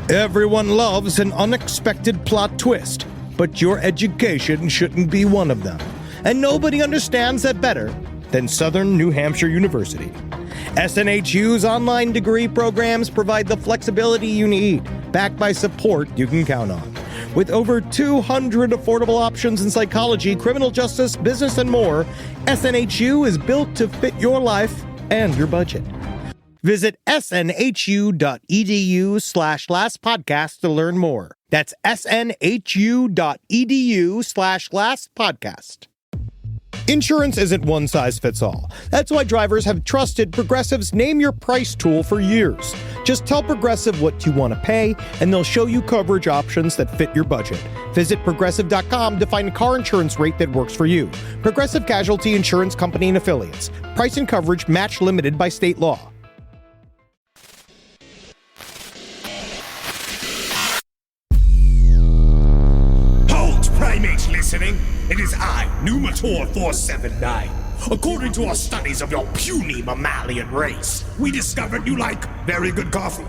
Everyone loves an unexpected plot twist, but your education shouldn't be one of them. And nobody understands that better than Southern New Hampshire University. SNHU's online degree programs provide the flexibility you need, backed by support you can count on. With over 200 affordable options in psychology, criminal justice, business, and more, SNHU is built to fit your life and your budget. Visit snhu.edu/lastpodcast to learn more. That's snhu.edu/lastpodcast. Insurance isn't one size fits all. That's why drivers have trusted Progressive's Name Your Price tool for years. Just tell Progressive what you want to pay, and they'll show you coverage options that fit your budget. Visit Progressive.com to find a car insurance rate that works for you. Progressive Casualty Insurance Company and Affiliates. Price and coverage match limited by state law. Primates listening, it is I, Numator 479. According to our studies of your puny mammalian race, we discovered you like very good coffee.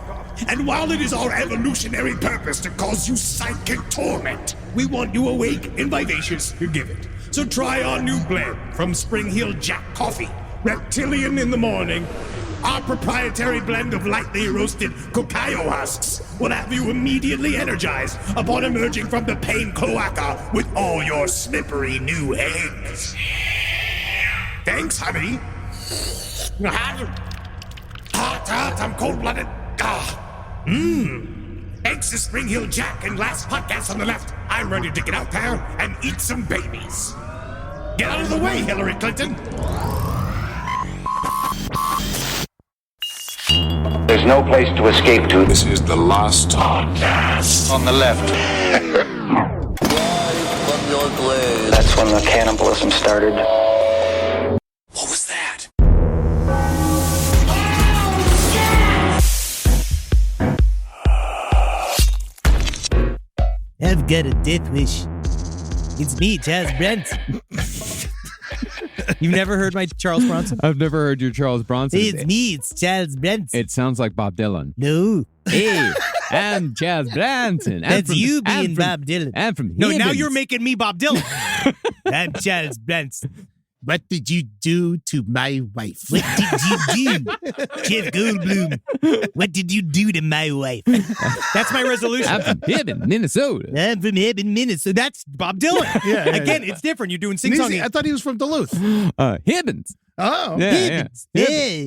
And while it is our evolutionary purpose to cause you psychic torment, we want you awake and vivacious to give it. So try our new blend from Spring Hill Jack Coffee, Reptilian in the morning. Our proprietary blend of lightly roasted cacao husks will have you immediately energized upon emerging from the pain cloaca with all your slippery new eggs. Thanks, honey. Hot, I'm cold-blooded. Eggs is Spring Hill Jack and last podcast on the left. I'm ready to get out there and eat some babies. Get out of the way, Hillary Clinton. There's no place to escape to. This is the last podcast. On the left. That's when the cannibalism started. What was that? I've got a death wish. It's me, Charles Bronson. You've never heard my Charles Bronson? I've never heard your Charles Bronson. It's me, it's Charles Bronson. It sounds like Bob Dylan. No. Hey, I'm Charles Bronson. That's you being Bob Dylan. I'm from No, now Hibbins. you're making me Bob Dylan. I'm Charles Bronson. What did you do to my wife? What did you do? Jeff Goldblum. What did you do to my wife? That's my resolution. I'm from Hibbins, Minnesota. I'm from Hibbins, Minnesota. That's Bob Dylan. Again, it's different. You're doing sing-songy. I thought he was from Duluth. Hibbins. Oh. Yeah. Yeah,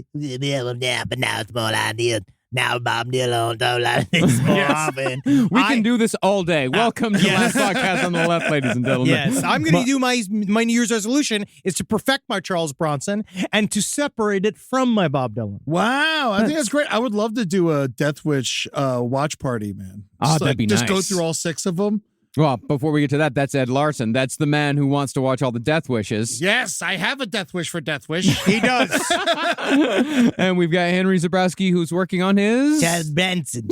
but now it's more like this. Now Bob Dylan don't like this more often. We can do this all day. Welcome to the last podcast on the left, ladies and gentlemen. Yes, I'm going to do my New Year's resolution is to perfect my Charles Bronson and to separate it from my Bob Dylan. Wow. I think that's great. I would love to do a Death Wish watch party, man. Oh, that'd be just nice. Go through all 6 of them. Well, before we get to that, that's Ed Larson. That's the man who wants to watch all the Death Wishes. Yes, I have a Death Wish for Death Wish. He does. And we've got Henry Zabrowski, who's working on his... Charles Bronson.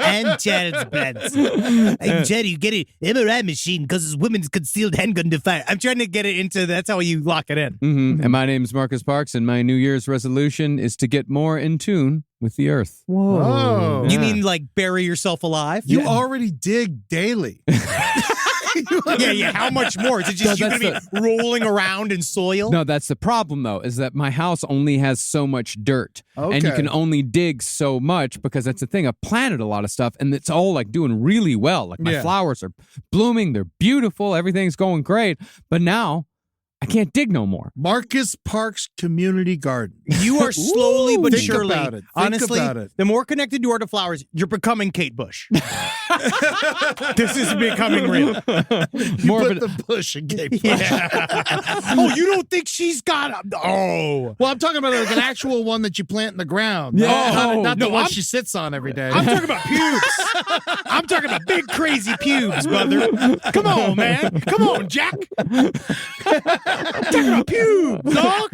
I'm Charles Bronson. I'm trying to get an MRI machine because his women's concealed handgun to fire. I'm trying to get it into, that's how you lock it in. Mm-hmm. And my name's Marcus Parks, and my New Year's resolution is to get more in tune with the earth. Whoa. You mean like bury yourself alive? You already dig daily. Yeah. How much more? Is it just you're going to be rolling around in soil? No, that's the problem, though, is that my house only has so much dirt. Okay. And you can only dig so much because that's the thing. I planted a lot of stuff, and it's all like doing really well. Like my flowers are blooming. They're beautiful. Everything's going great. But now I can't dig no more. Marcus Parks Community Garden. You are slowly but Think surely, about it. Think honestly, about it. the more connected you are to flowers, you're becoming Kate Bush. This is becoming real. You put the bush in Cape Bush. Oh, you don't think she's got a... Oh. Well, I'm talking about like an actual one that you plant in the ground. Yeah. Not the No, one I'm- she sits on every day. I'm talking about pubes. I'm talking about big, crazy pubes, brother. Come on, man. Come on, Jack. I'm talking about pubes, dog.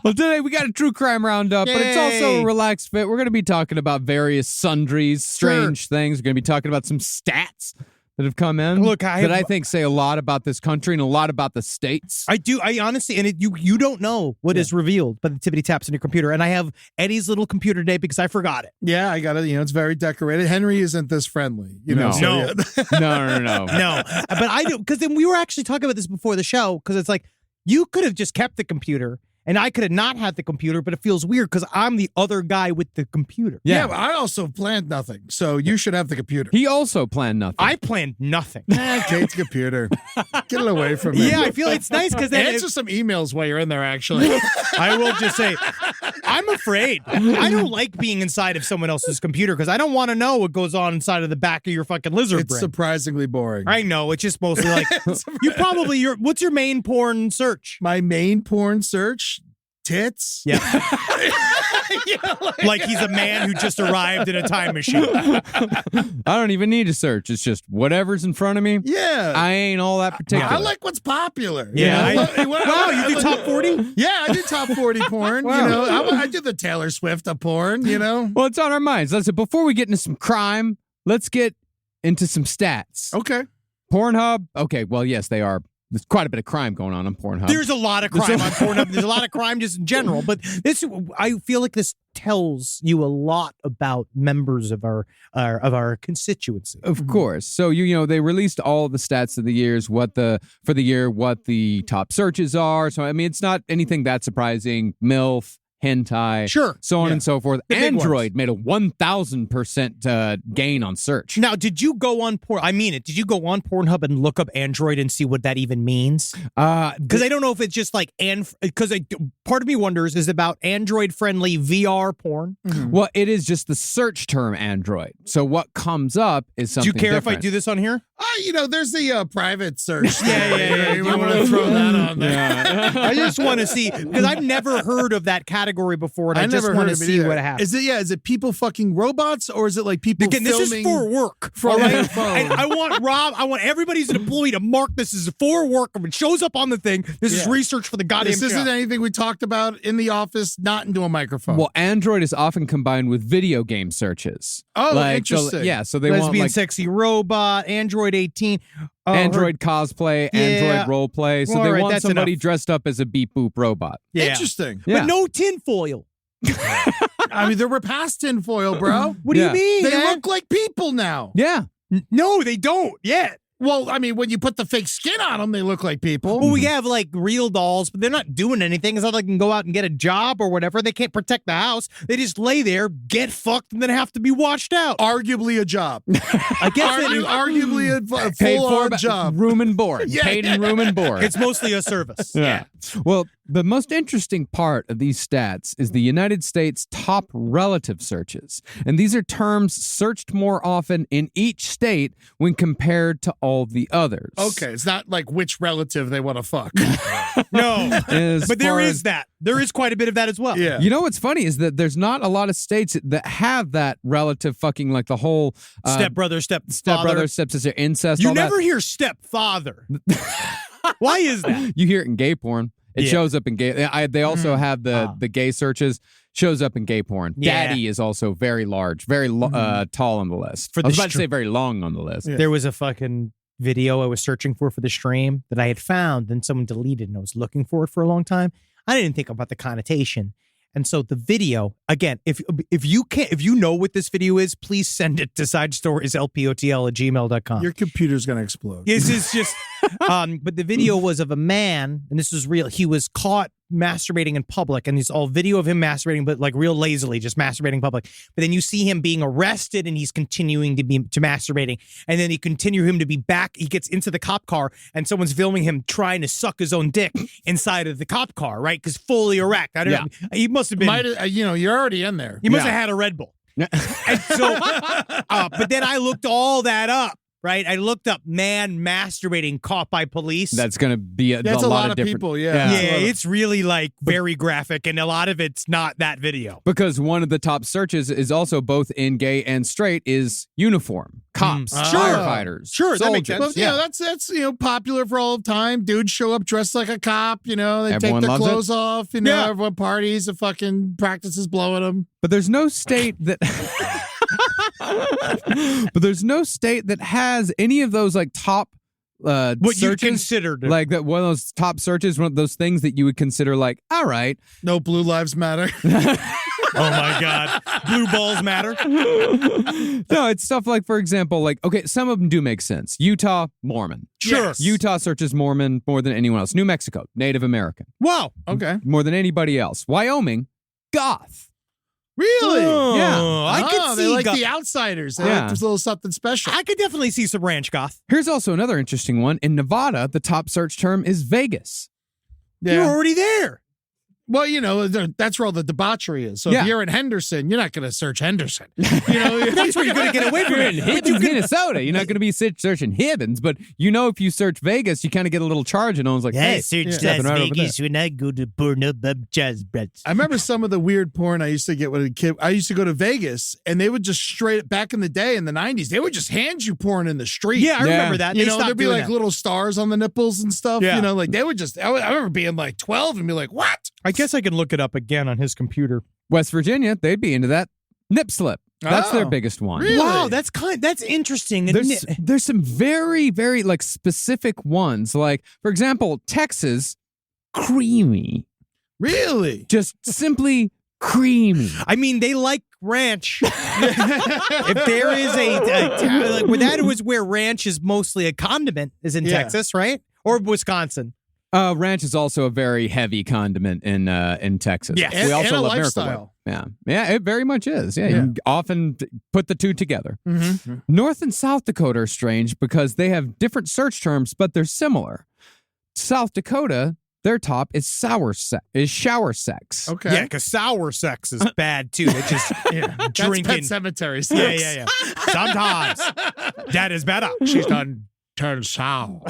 Well, today we got a true crime roundup, but it's also a Yay. relaxed fit. We're going to be talking about various sundries, strange things. We're going to be talking about some stats that have come in. Look, I think say a lot about this country and a lot about the states. I do. I honestly, and you don't know what is revealed by the tippity taps on your computer. And I have Eddie's little computer today because I forgot it. Yeah, I got it. It's very decorated. Henry isn't this friendly. No. So, No. No, but I do, because then we were actually talking about this before the show, because it's like, you could have just kept the computer and I could have not had the computer, but it feels weird because I'm the other guy with the computer. Yeah, but I also planned nothing, so you should have the computer. He also planned nothing. I planned nothing. Kate's computer. Get it away from me. Yeah, I feel it's nice because then answer some emails while you're in there, actually. I will just say, I'm afraid. I don't like being inside of someone else's computer because I don't want to know what goes on inside of the back of your fucking lizard It's brain. Surprisingly boring. I know. It's just mostly like, what's your main porn search? My main porn search? Tits? Yeah. Like he's a man who just arrived in a time machine. I don't even need to search. It's just whatever's in front of me. Yeah. I ain't all that particular. I like what's popular. Yeah. Wow, you do top 40? Yeah, I do top 40 porn. Wow. I do the Taylor Swift of porn, Well, it's on our minds. Listen, before we get into some crime, let's get into some stats. Okay. Pornhub. Okay, well, yes, they are. There's quite a bit of crime going on Pornhub. There's a lot of crime on Pornhub. There's a lot of crime just in general. But I feel like this tells you a lot about members of our constituency. Of course. So they released all the stats of the years, what the top searches are. So I mean, it's not anything that surprising. MILF, hentai, Sure. so on and so forth. The big Android made a 1,000% gain on search. Now, did you go on Did you go on Pornhub and look up Android and see what that even means? Because I don't know if it's just like because part of me wonders is about Android-friendly VR porn. Mm-hmm. Well, it is just the search term Android. So what comes up is something. Do you care different. if I do this on here? There's the private search. Yeah. You want to throw that on there? Yeah. I just want to see, because I've never heard of that category before, and I just want to see what happens. Is it people fucking robots, or is it like people Again, filming? this is for work. From all right? their phone? And I want everybody who's an employee to mark this as for work. If it shows up on the thing, this is research for the goddamn This isn't show. anything we talked about in the office, not into a microphone. Well, Android is often combined with video game searches. Oh, interesting. So they Lesbian want sexy robot, Android 18. Android cosplay, Android roleplay. So Well, they right, want that's somebody enough. dressed up as a beep boop robot. Yeah. Interesting. Yeah. But no tinfoil. I mean, we're past tinfoil, bro. What do Yeah. you mean? They man? look like people now. Yeah. No, they don't yet. Well, I mean, when you put the fake skin on them, they look like people. Well, we have like real dolls, but they're not doing anything. It's not like they can go out and get a job or whatever. They can't protect the house. They just lay there, get fucked, and then have to be washed out. Arguably a job. I guess Arguably a Paid full-on for job. room and board. Yeah. Paid in room and board. it's mostly a service. Yeah. Well, the most interesting part of these stats is the United States top relative searches. And these are terms searched more often in each state when compared to all the others. Okay, it's not like which relative they want to fuck. No. As But there far is as- that. There is quite a bit of that as well. Yeah. You know what's funny is that there's not a lot of states that have that relative fucking, like the whole Stepbrother, stepbrother, stepsister, incest. You all never that. hear stepfather. Why is that? You hear it in gay porn. It Yeah. shows up in gay. They also have the gay searches. Shows up in gay porn. Yeah. Daddy is also very large, very tall on the list. For I was the about to say very long on the list. Yeah. There was a fucking video I was searching for the stream that I had found, and someone deleted, and I was looking for it for a long time. I didn't think about the connotation. And so the video, again, if you know what this video is, please send it to sidestorieslpotl@gmail.com. Your computer's going to explode. This is just, but the video was of a man, and this is real. He was caught masturbating in public, and it's all video of him masturbating, but like real lazily, just masturbating in public. But then you see him being arrested, and he's continuing to masturbating, and then him to be back. He gets into the cop car, and someone's filming him trying to suck his own dick inside of the cop car, right? Because fully erect. I don't know. He must have been. You're already in there. He must have had a Red Bull. And so, but then I looked all that up. Right, I looked up man masturbating caught by police. That's going to be That's a lot of different people. Yeah. It's really like very graphic, and a lot of it's not that video. Because one of the top searches is also both in gay and straight is uniform. Cops, firefighters, Sure, that makes soldiers. sense. Well, that's popular for all time. Dudes show up dressed like a cop. They Everyone take their loves clothes off. Yeah. Everyone parties and fucking practices blowing them. But there's no state that But there's no state that has any of those like top What searches, you considered. like that one of those top searches, one of those things that you would consider like, all right. No Blue Lives Matter. Oh my God. Blue balls matter. No, it's stuff like, for example, like, okay, some of them do make sense. Utah, Mormon. Sure. Yes. Utah searches Mormon more than anyone else. New Mexico, Native American. Wow. Okay. More than anybody else. Wyoming, goth. Really? Yeah. I could Oh, see they like goth. the outsiders. They Yeah. like there's a little something special. I could definitely see some ranch goth. Here's also another interesting one. In Nevada, the top search term is Vegas. You're already there. Well, you know, that's where all the debauchery is. So Yeah. if you're in Henderson, you're not going to search Henderson. You know, That's where you're going to get away from You're in it. Hibbins, Minnesota. You're not going to be searching Hibbins, but you know if you search Vegas, you kind of get a little charge, and no one's like, hey, searched stepping right over there. when I go to Pornhub jazz breads. I remember some of the weird porn I used to get when a kid. I used to go to Vegas, and they would just straight back in the day in the 90s, they would just hand you porn in the street. Yeah, I remember that. You They know, stopped there'd be doing like that. little stars on the nipples and stuff. Yeah. You know, like they would just. I remember being like 12 and be like, "What?" I guess I can look it up again on his computer. West Virginia, they'd be into that. Nip slip. That's their Oh, biggest one. really? Wow, that's interesting. There's some very, very like specific ones. Like, for example, Texas, creamy. Really? Just simply creamy. I mean, they like ranch. If there is like, where that was where ranch is mostly a condiment is in Yeah. Texas, right? Or Wisconsin. Ranch is also a very heavy condiment in Texas. Yes. We also And a love Miracle lifestyle. Whip. Yeah, it very much is. Yeah, you Yeah. can often put the two together. Mm-hmm. North and South Dakota are strange because they have different search terms, but they're similar. South Dakota, their top is shower sex. Okay. Yeah, because sour sex is bad too. They just Yeah. That's drinking. Pet Cemetery. Yeah. Sometimes that is better. She's done turned sour.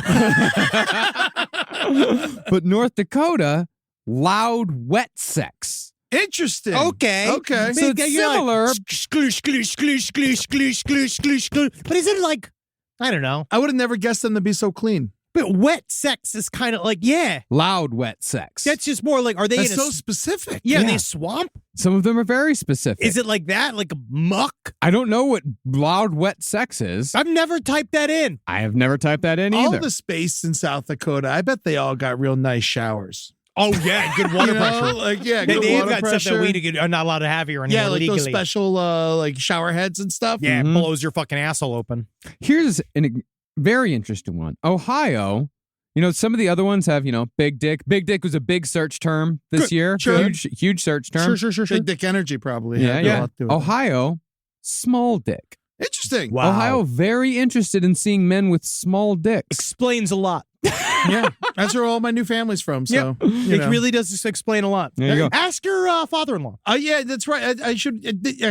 But North Dakota, loud wet sex. Interesting. Okay. Okay. So it's similar. Skloosh, skloosh, skloosh, skloosh, skloosh, skloosh, skloosh, skloosh. But is it like, I don't know. I would have never guessed them to be so clean. But wet sex is kind of like, yeah. Loud wet sex. That's just more like, are they That's in so a specific. yeah, in Yeah. a swamp? Some of them are very specific. Is it like that? Like a muck? I don't know what loud wet sex is. I've never typed that in. I have never typed that in All either. the space in South Dakota, I bet they all got real nice showers. Oh, yeah, good water You know, pressure. like, yeah, They've good water got pressure. stuff that we are not allowed to have here anymore Yeah, like legally. those special like shower heads and stuff. Yeah, it Mhm. blows your fucking asshole open. Here's a very interesting one. Ohio, you know, some of the other ones have, you know, big dick. Big dick was a big search term this year. sure. Huge search term. Sure. Big dick energy probably. Yeah, had a yeah. lot to it. Ohio, small dick. Interesting. Wow. Ohio, very interested in seeing men with small dicks. Explains a lot. Yeah, that's where all my new family's from. So you It know. really does just explain a lot. There you go. Ask your father-in-law. Yeah, that's right. I should.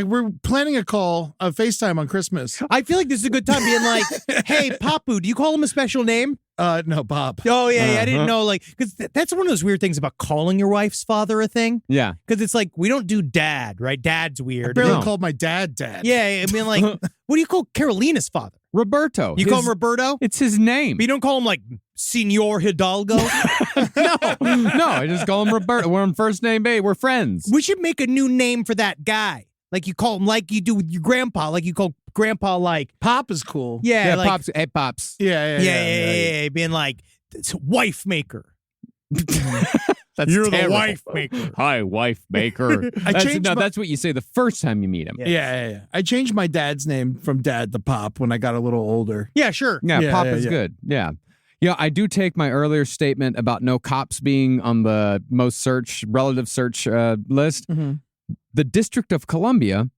We're planning a call, a FaceTime on Christmas. I feel like this is a good time being like, hey, Papu, do you call him a special name? No, Bob. Oh, yeah, I Uh-huh. didn't know. Like, because that's one of those weird things about calling your wife's father a thing. Yeah. Because it's like, we don't do dad, right? Dad's I weird. barely No. called my dad. Yeah, I mean, like, what do you call Carolina's father? Roberto. You call him Roberto? It's his name. But you don't call him, like, Senor Hidalgo? no, I just call him Roberto. We're on first name babe. We're friends. We should make a new name for that guy. Like, you call him like you do with your grandpa. Like, you call grandpa, like, Pop is cool. yeah, Yeah, like, pops. Hey, pops. yeah, being like, it's wife maker. That's You're terrible. the wife maker. Hi, wife maker. I changed my- That's what you say the first time you meet him. Yeah. I changed my dad's name from Dad to Pop when I got a little older. Yeah, sure. Yeah, Yeah, pop yeah, is yeah. good. Yeah. Yeah, I do take my earlier statement about no cops being on the most relative search list. Mhm. The District of Columbia,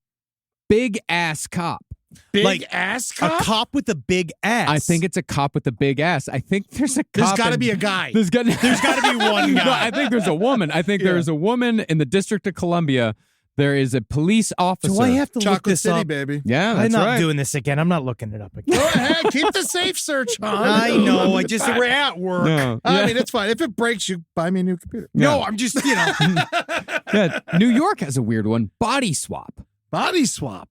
big ass cop. Big Like, ass A cop. cop with a big ass. I think it's a cop with a big ass. I think there's a cop. There's got to in- be a guy. There's got to be one guy. No, I think there's a woman. I think there is a woman in the District of Columbia. There is a police officer. Do I have to look Chocolate this City, up? baby. Yeah, I'm that's not right. doing this again. I'm not looking it up again. Go ahead. Keep the safe search on. I know. I just we're at work. No. I mean, it's fine. If it breaks, you buy me a new computer. No, I'm just, Yeah, New York has a weird one. Body swap. Body swap.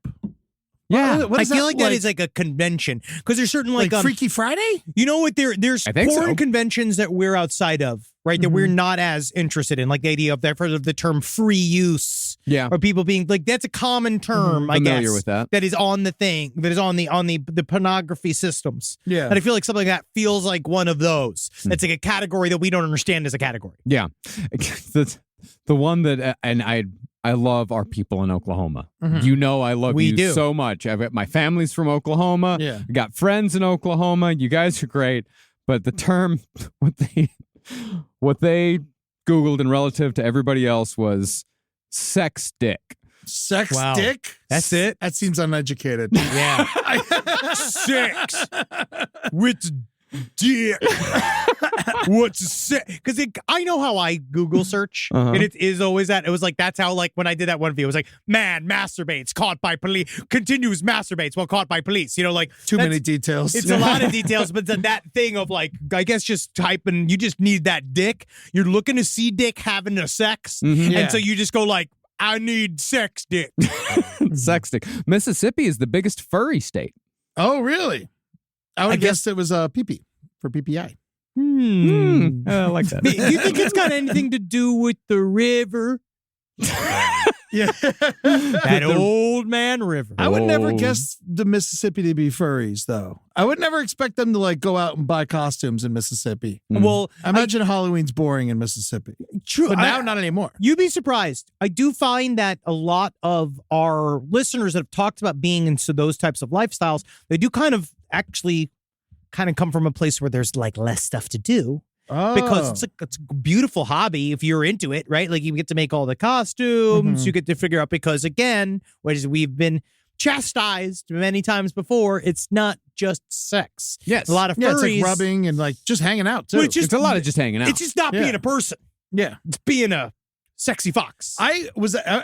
Yeah. What I is feel like that is like a convention because there's certain like Freaky Friday? you know what there's I think porn so. conventions that we're outside of, right? That we're not as interested in, like the idea of the term free use. Yeah. Or people being like, that's a common term, I Familiar guess. with that. That is on the thing, that is on the pornography systems. Yeah. And I feel like something like that feels like one of those. That's like a category that we don't understand as a category. Yeah. The one that, and I love our people in Oklahoma. You know I love We you do. so much. My family's from Oklahoma. Yeah. I got friends in Oklahoma. You guys are great. But the term, what they Googled and relative to everybody else was sex dick. Sex Wow. dick? That's it? That seems uneducated. Yeah. Sex with dick. What's sex? Because I know how I Google search, and it is always that. It was like, that's how, like, when I did that one video, it was like, man masturbates, caught by police, continues masturbates while caught by police. You know, like, Too many that's- details. It's a lot of details, but that thing of like, I guess just typing, you just need that dick. You're looking to see dick having a sex. Yeah. And so you just go like, I need sex dick. Sex dick. Mississippi is the biggest furry state. Oh, really? I would I have guess- guessed it was PP for PPI. I like that. Do you think it's got anything to do with the river? Yeah. That old man river. I would never Oh. guess the Mississippi to be furries, though. I would never expect them to like go out and buy costumes in Mississippi. Well, I imagine Halloween's boring in Mississippi, true. but now not anymore. You'd be surprised. I do find that a lot of our listeners that have talked about being into those types of lifestyles, they do kind of come from a place where there's like less stuff to do. Oh. Because it's a beautiful hobby if you're into it, right? Like you get to make all the costumes, you get to figure out, because again, as we've been chastised many times before, it's not just sex. Yes. A lot of yeah, furries. it's like rubbing and like just hanging out too. Well, it's just- It's a lot of just hanging out. It's just not Yeah. being a person. yeah. It's being a sexy fox. I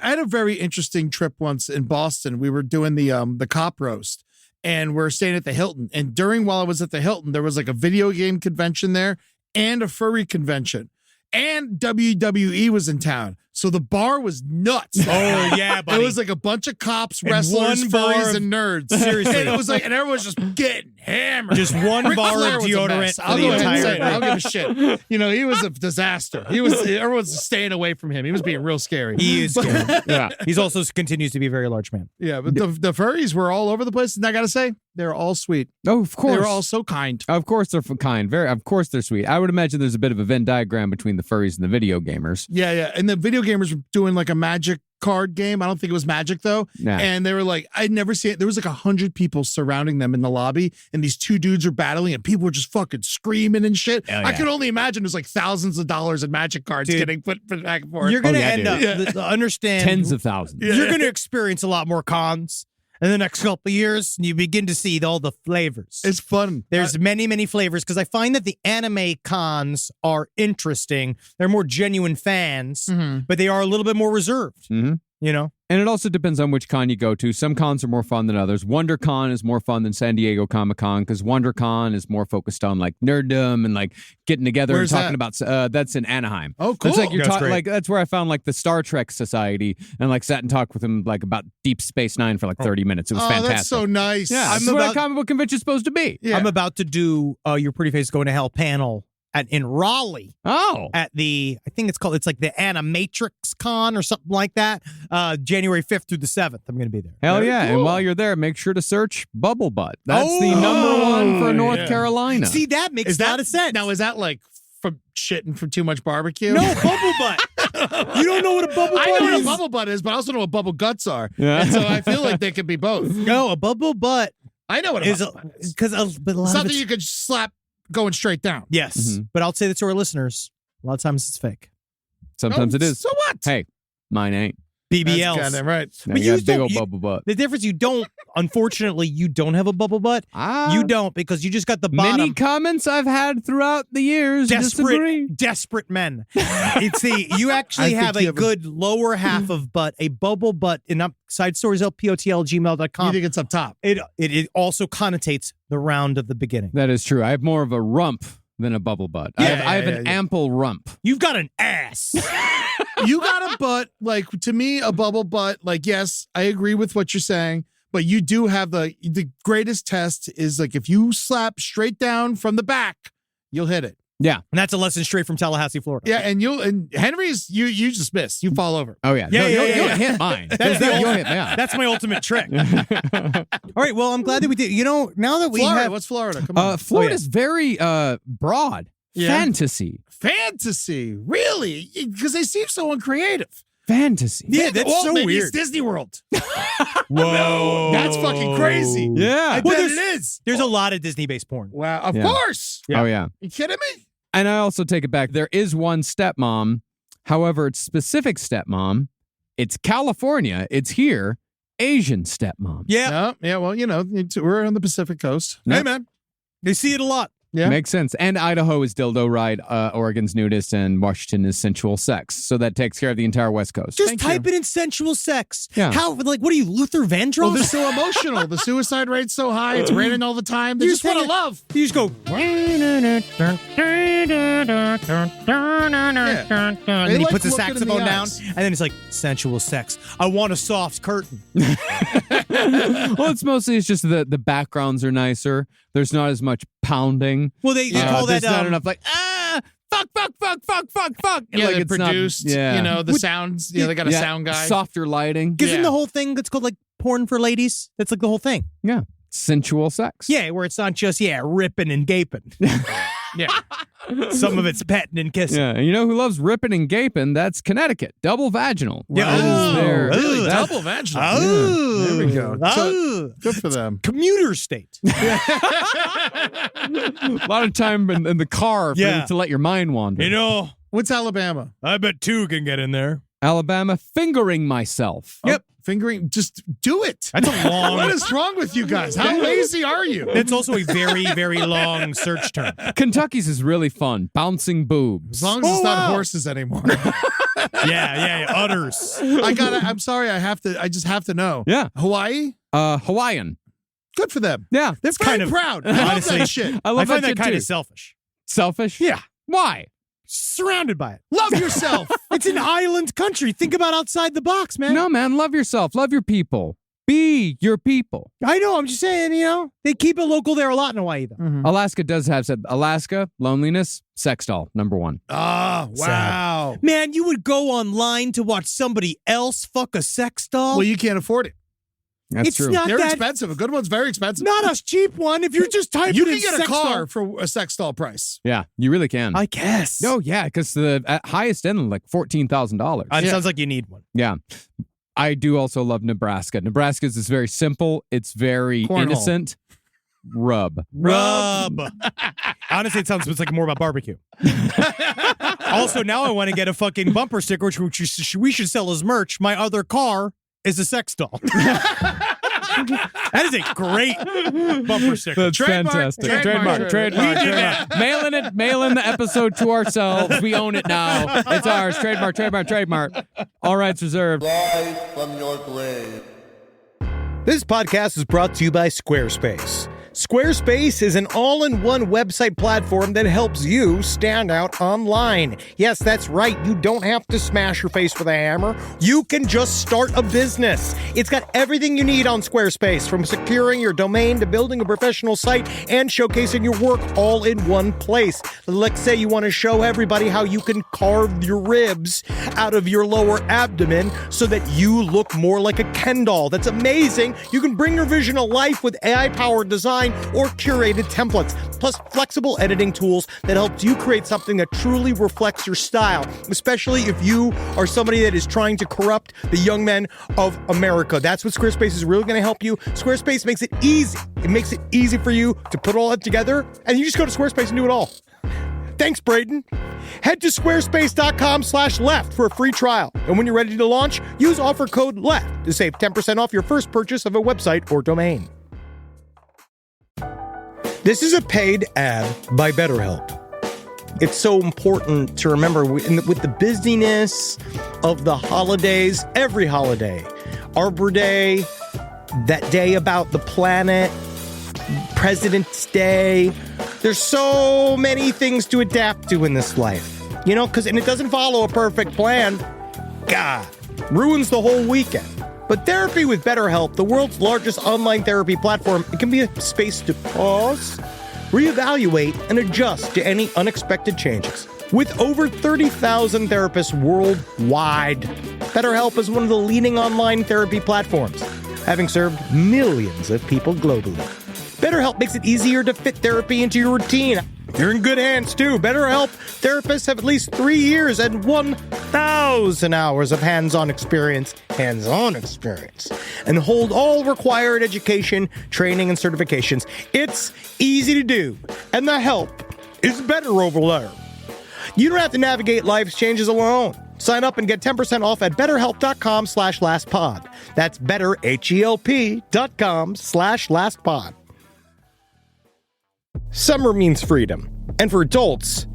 had a very interesting trip once in Boston. We were doing the cop roast, and we're staying at the Hilton. And while I was at the Hilton, there was like a video game convention there and a furry convention, and WWE was in town. So the bar was nuts. Oh, yeah, buddy. It was like a bunch of cops, And wrestlers, one bar furries, of- and nerds. Seriously. And it was like, and everyone's just getting hammered. Just one Ric bar Flair of was a deodorant mess. for I'll the go ahead and entire say it. I group. don't give a shit. You know, he was a disaster. Everyone's staying away from him. He was being real scary. He is scary. yeah. He's also continues to be a very large man. Yeah, but the furries were all over the place, and I gotta say, they're all sweet. Oh, of course. They were all so kind. Of course they're kind. Of course they're sweet. I would imagine there's a bit of a Venn diagram between the furries and the video gamers. Yeah, yeah. And the video gamers were doing like a magic card game. I don't think it was magic though. Nah. And they were like, I'd never seen it. There was like 100 people surrounding them in the lobby, and these two dudes were battling, and people were just fucking screaming and shit. Hell I yeah. could only imagine there's like thousands of dollars in magic cards Dude. getting put back and forth. You're going to yeah, end dude. up, understand. Tens of thousands. Yeah. You're going to experience a lot more cons in the next couple of years, and you begin to see all the flavors. It's fun. There's many, many flavors, because I find that the anime cons are interesting. They're more genuine fans, but they are a little bit more reserved. Mhm. You know? And it also depends on which con you go to. Some cons are more fun than others. WonderCon is more fun than San Diego Comic-Con because WonderCon is more focused on like nerddom and like getting together Where's and talking about. That's in Anaheim. Oh, cool. It's like you're That's talking great. like that's where I found like the Star Trek Society and like sat and talked with them like about Deep Space Nine for like 30 minutes. It was Oh, fantastic. that's so nice. yeah, I'm that's what a about- comic book convention's supposed to be. Yeah. I'm about to do Your Pretty Face Going to Hell panel in Raleigh. Oh, At I think it's like the Animatrix Con or something like that. January 5th through the 7th. I'm going to be there. hell Very yeah! And cool. while you're there, make sure to search Bubble Butt. That's the Oh, number one for North yeah. Carolina. See, that makes Is a that lot of sense. Now, is that like from shitting from too much barbecue? No, bubble butt. You don't know what a bubble butt I know what is? a bubble butt is, but I also know what bubble guts are. Yeah. And so I feel like they could be both. No, a bubble butt I know what a is bubble butt is. because but a lot of Something it's- you could slap going straight down. Yes, Mhm. but I'll say that to our listeners. A lot of times it's fake. Sometimes Oh, it is. So what? Hey, mine ain't. That's BBLs. goddamn right. Now But you got you big don't- old you- bubble butt. The difference, you don't. Unfortunately, you don't have a bubble butt. You don't, because you just got the bottom. Many comments I've had throughout the years disagree. desperate men. It's you actually I have think you a have good lower half of butt, a bubble butt, in side stories, You lpotl@gmail.com. think it's up top? It also connotates the round of the beginning. That is true. I have more of a rump than a bubble butt. I have an yeah. ample rump. You've got an ass. You got a butt, like to me, a bubble butt. Like, yes, I agree with what you're saying, but you do have the greatest test is like if you slap straight down from the back, you'll hit it. Yeah. And that's a lesson straight from Tallahassee, Florida. Yeah, and Henry's you just miss. You fall over. Oh, yeah. Yeah, You'll hit mine. You'll hit me. That's my ultimate trick. All right, well, I'm glad that we did. You know, now that we Florida, have... what's Florida? Come on. Florida's very broad. Yeah. Fantasy. Fantasy. Really? Because they seem so uncreative. Fantasy. Yeah, that's so maybe weird. It's Disney World. Whoa. That's fucking crazy. Yeah. I Well, bet it is. There's a lot of Disney-based porn. Wow. Of Yeah. course. Oh, yeah. You kidding me? And I also take it back. There is one stepmom. However, it's specific stepmom. It's California. It's here. Asian stepmom. Yeah. Yeah. Well, we're on the Pacific Coast. Hey, man. They see it a lot. Yeah. Makes sense. And Idaho is dildo ride, Oregon's nudist, and Washington is sensual sex. So that takes care of the entire West Coast. Just type it in sensual sex. Yeah. How, like, what are you, Luther Vandross? Well, they're so emotional. The suicide rate's so high. It's raining all the time. They just want to love. You just go... Yeah. And then he like puts the looking in the saxophone down, eyes. and then it's like, sensual sex. I want a soft curtain. Well, it's just the backgrounds are nicer. There's not as much pounding. Well, they call that... There's not enough like, fuck. Yeah, Like they're it's not- produced. yeah. The sounds. They got a sound guy. Softer lighting. Isn't Yeah. the whole thing that's called, like, porn for ladies? That's, like, the whole thing. Yeah. Sensual sex. Yeah, where it's not just, ripping and gaping. Yeah. Some of it's petting and kissing. Yeah, and you know who loves ripping and gaping? That's Connecticut. Double vaginal. Yeah. That is their- Really? that's- Double vaginal. Oh, There we go. Oh. Good for them. Commuter state. a lot of time in the car to let your mind wander. You know, What's Alabama? I bet two can get in there. Alabama, fingering myself. Yep. Fingering. Just do it. That's a long... What is wrong with you guys? How lazy are you? That's also a very, very long search term. Kentucky's is really fun. Bouncing boobs. As long as it's Oh, not wow. horses anymore. Yeah, udders. I'm sorry. I just have to know. Yeah. Hawaii? Hawaiian. Good for them. Yeah. They're kind very of- proud. I love honestly, that shit. I I love find that shit kind too. of selfish. Selfish? Yeah. Why? Surrounded by it. Love yourself. It's an island country. Think about outside the box, man. No, man. Love yourself. Love your people. Be your people. I know. I'm just saying, they keep it local there a lot in Hawaii, though. Alaska does have said Alaska, loneliness, sex doll, number one. Oh, wow. Man, you would go online to watch somebody else fuck a sex doll? Well, you can't afford it. That's it's true. not They're that... expensive. A good one's very expensive. Not a cheap one. If you're just typing You in can get a sex car doll. for a sex doll price. Yeah, you really can. I guess. No, yeah, because the at highest end, like $14,000. It sounds like you need one. Yeah. I do also love Nebraska. Nebraska's is very simple. It's very Cornhole. innocent. Rub. Honestly, it sounds like more about barbecue. Also, now I want to get a fucking bumper sticker, which we should sell as merch. My other car is a sex doll. That is a great bumper sticker. That's fantastic. Trademark. Mail in the episode to ourselves. We own it now. It's ours. Trademark. All rights reserved. Rise from your grave. This podcast is brought to you by Squarespace. Squarespace is an all-in-one website platform that helps you stand out online. Yes, that's right. You don't have to smash your face with a hammer. You can just start a business. It's got everything you need on Squarespace, from securing your domain to building a professional site and showcasing your work all in one place. Let's say you want to show everybody how you can carve your ribs out of your lower abdomen so that you look more like a Ken doll. That's amazing. You can bring your vision to life with AI-powered design or curated templates, plus flexible editing tools that helps you create something that truly reflects your style, especially if you are somebody that is trying to corrupt the young men of America. That's what Squarespace is really going to help you. Squarespace makes it easy. It makes it easy for you to put all that together, and you just go to Squarespace and do it all. Thanks, Braden. Head to squarespace.com/left for a free trial. And when you're ready to launch, use offer code LEFT to save 10% off your first purchase of a website or domain. This is a paid ad by BetterHelp. It's so important to remember with the busyness of the holidays, every holiday, Arbor Day, that day about the planet, President's Day. There's so many things to adapt to in this life, and it doesn't follow a perfect plan. God, ruins the whole weekend. But therapy with BetterHelp, the world's largest online therapy platform, it can be a space to pause, reevaluate, and adjust to any unexpected changes. With over 30,000 therapists worldwide, BetterHelp is one of the leading online therapy platforms, having served millions of people globally. BetterHelp makes it easier to fit therapy into your routine. You're in good hands, too. BetterHelp therapists have at least 3 years and 1,000 hours of hands-on experience, and hold all required education, training, and certifications. It's easy to do, and the help is better over there. You don't have to navigate life's changes alone. Sign up and get 10% off at betterhelp.com/lastpod. That's betterhelp.com/lastpod. Summer means freedom. And for adults,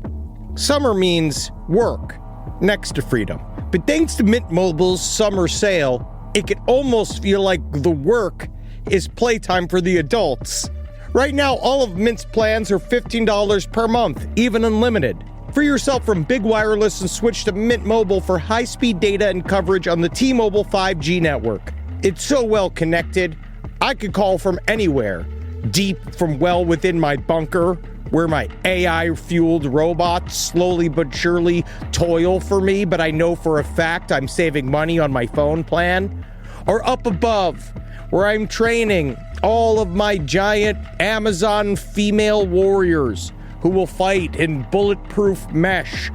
summer means work next to freedom. But thanks to Mint Mobile's summer sale, it can almost feel like the work is playtime for the adults. Right now, all of Mint's plans are $15 per month, even unlimited. Free yourself from big wireless and switch to Mint Mobile for high-speed data and coverage on the T-Mobile 5G network. It's so well connected, I could call from anywhere. Deep from well within my bunker, where my AI-fueled robots slowly but surely toil for me, but I know for a fact I'm saving money on my phone plan. Or up above, where I'm training all of my giant Amazon female warriors who will fight in bulletproof mesh.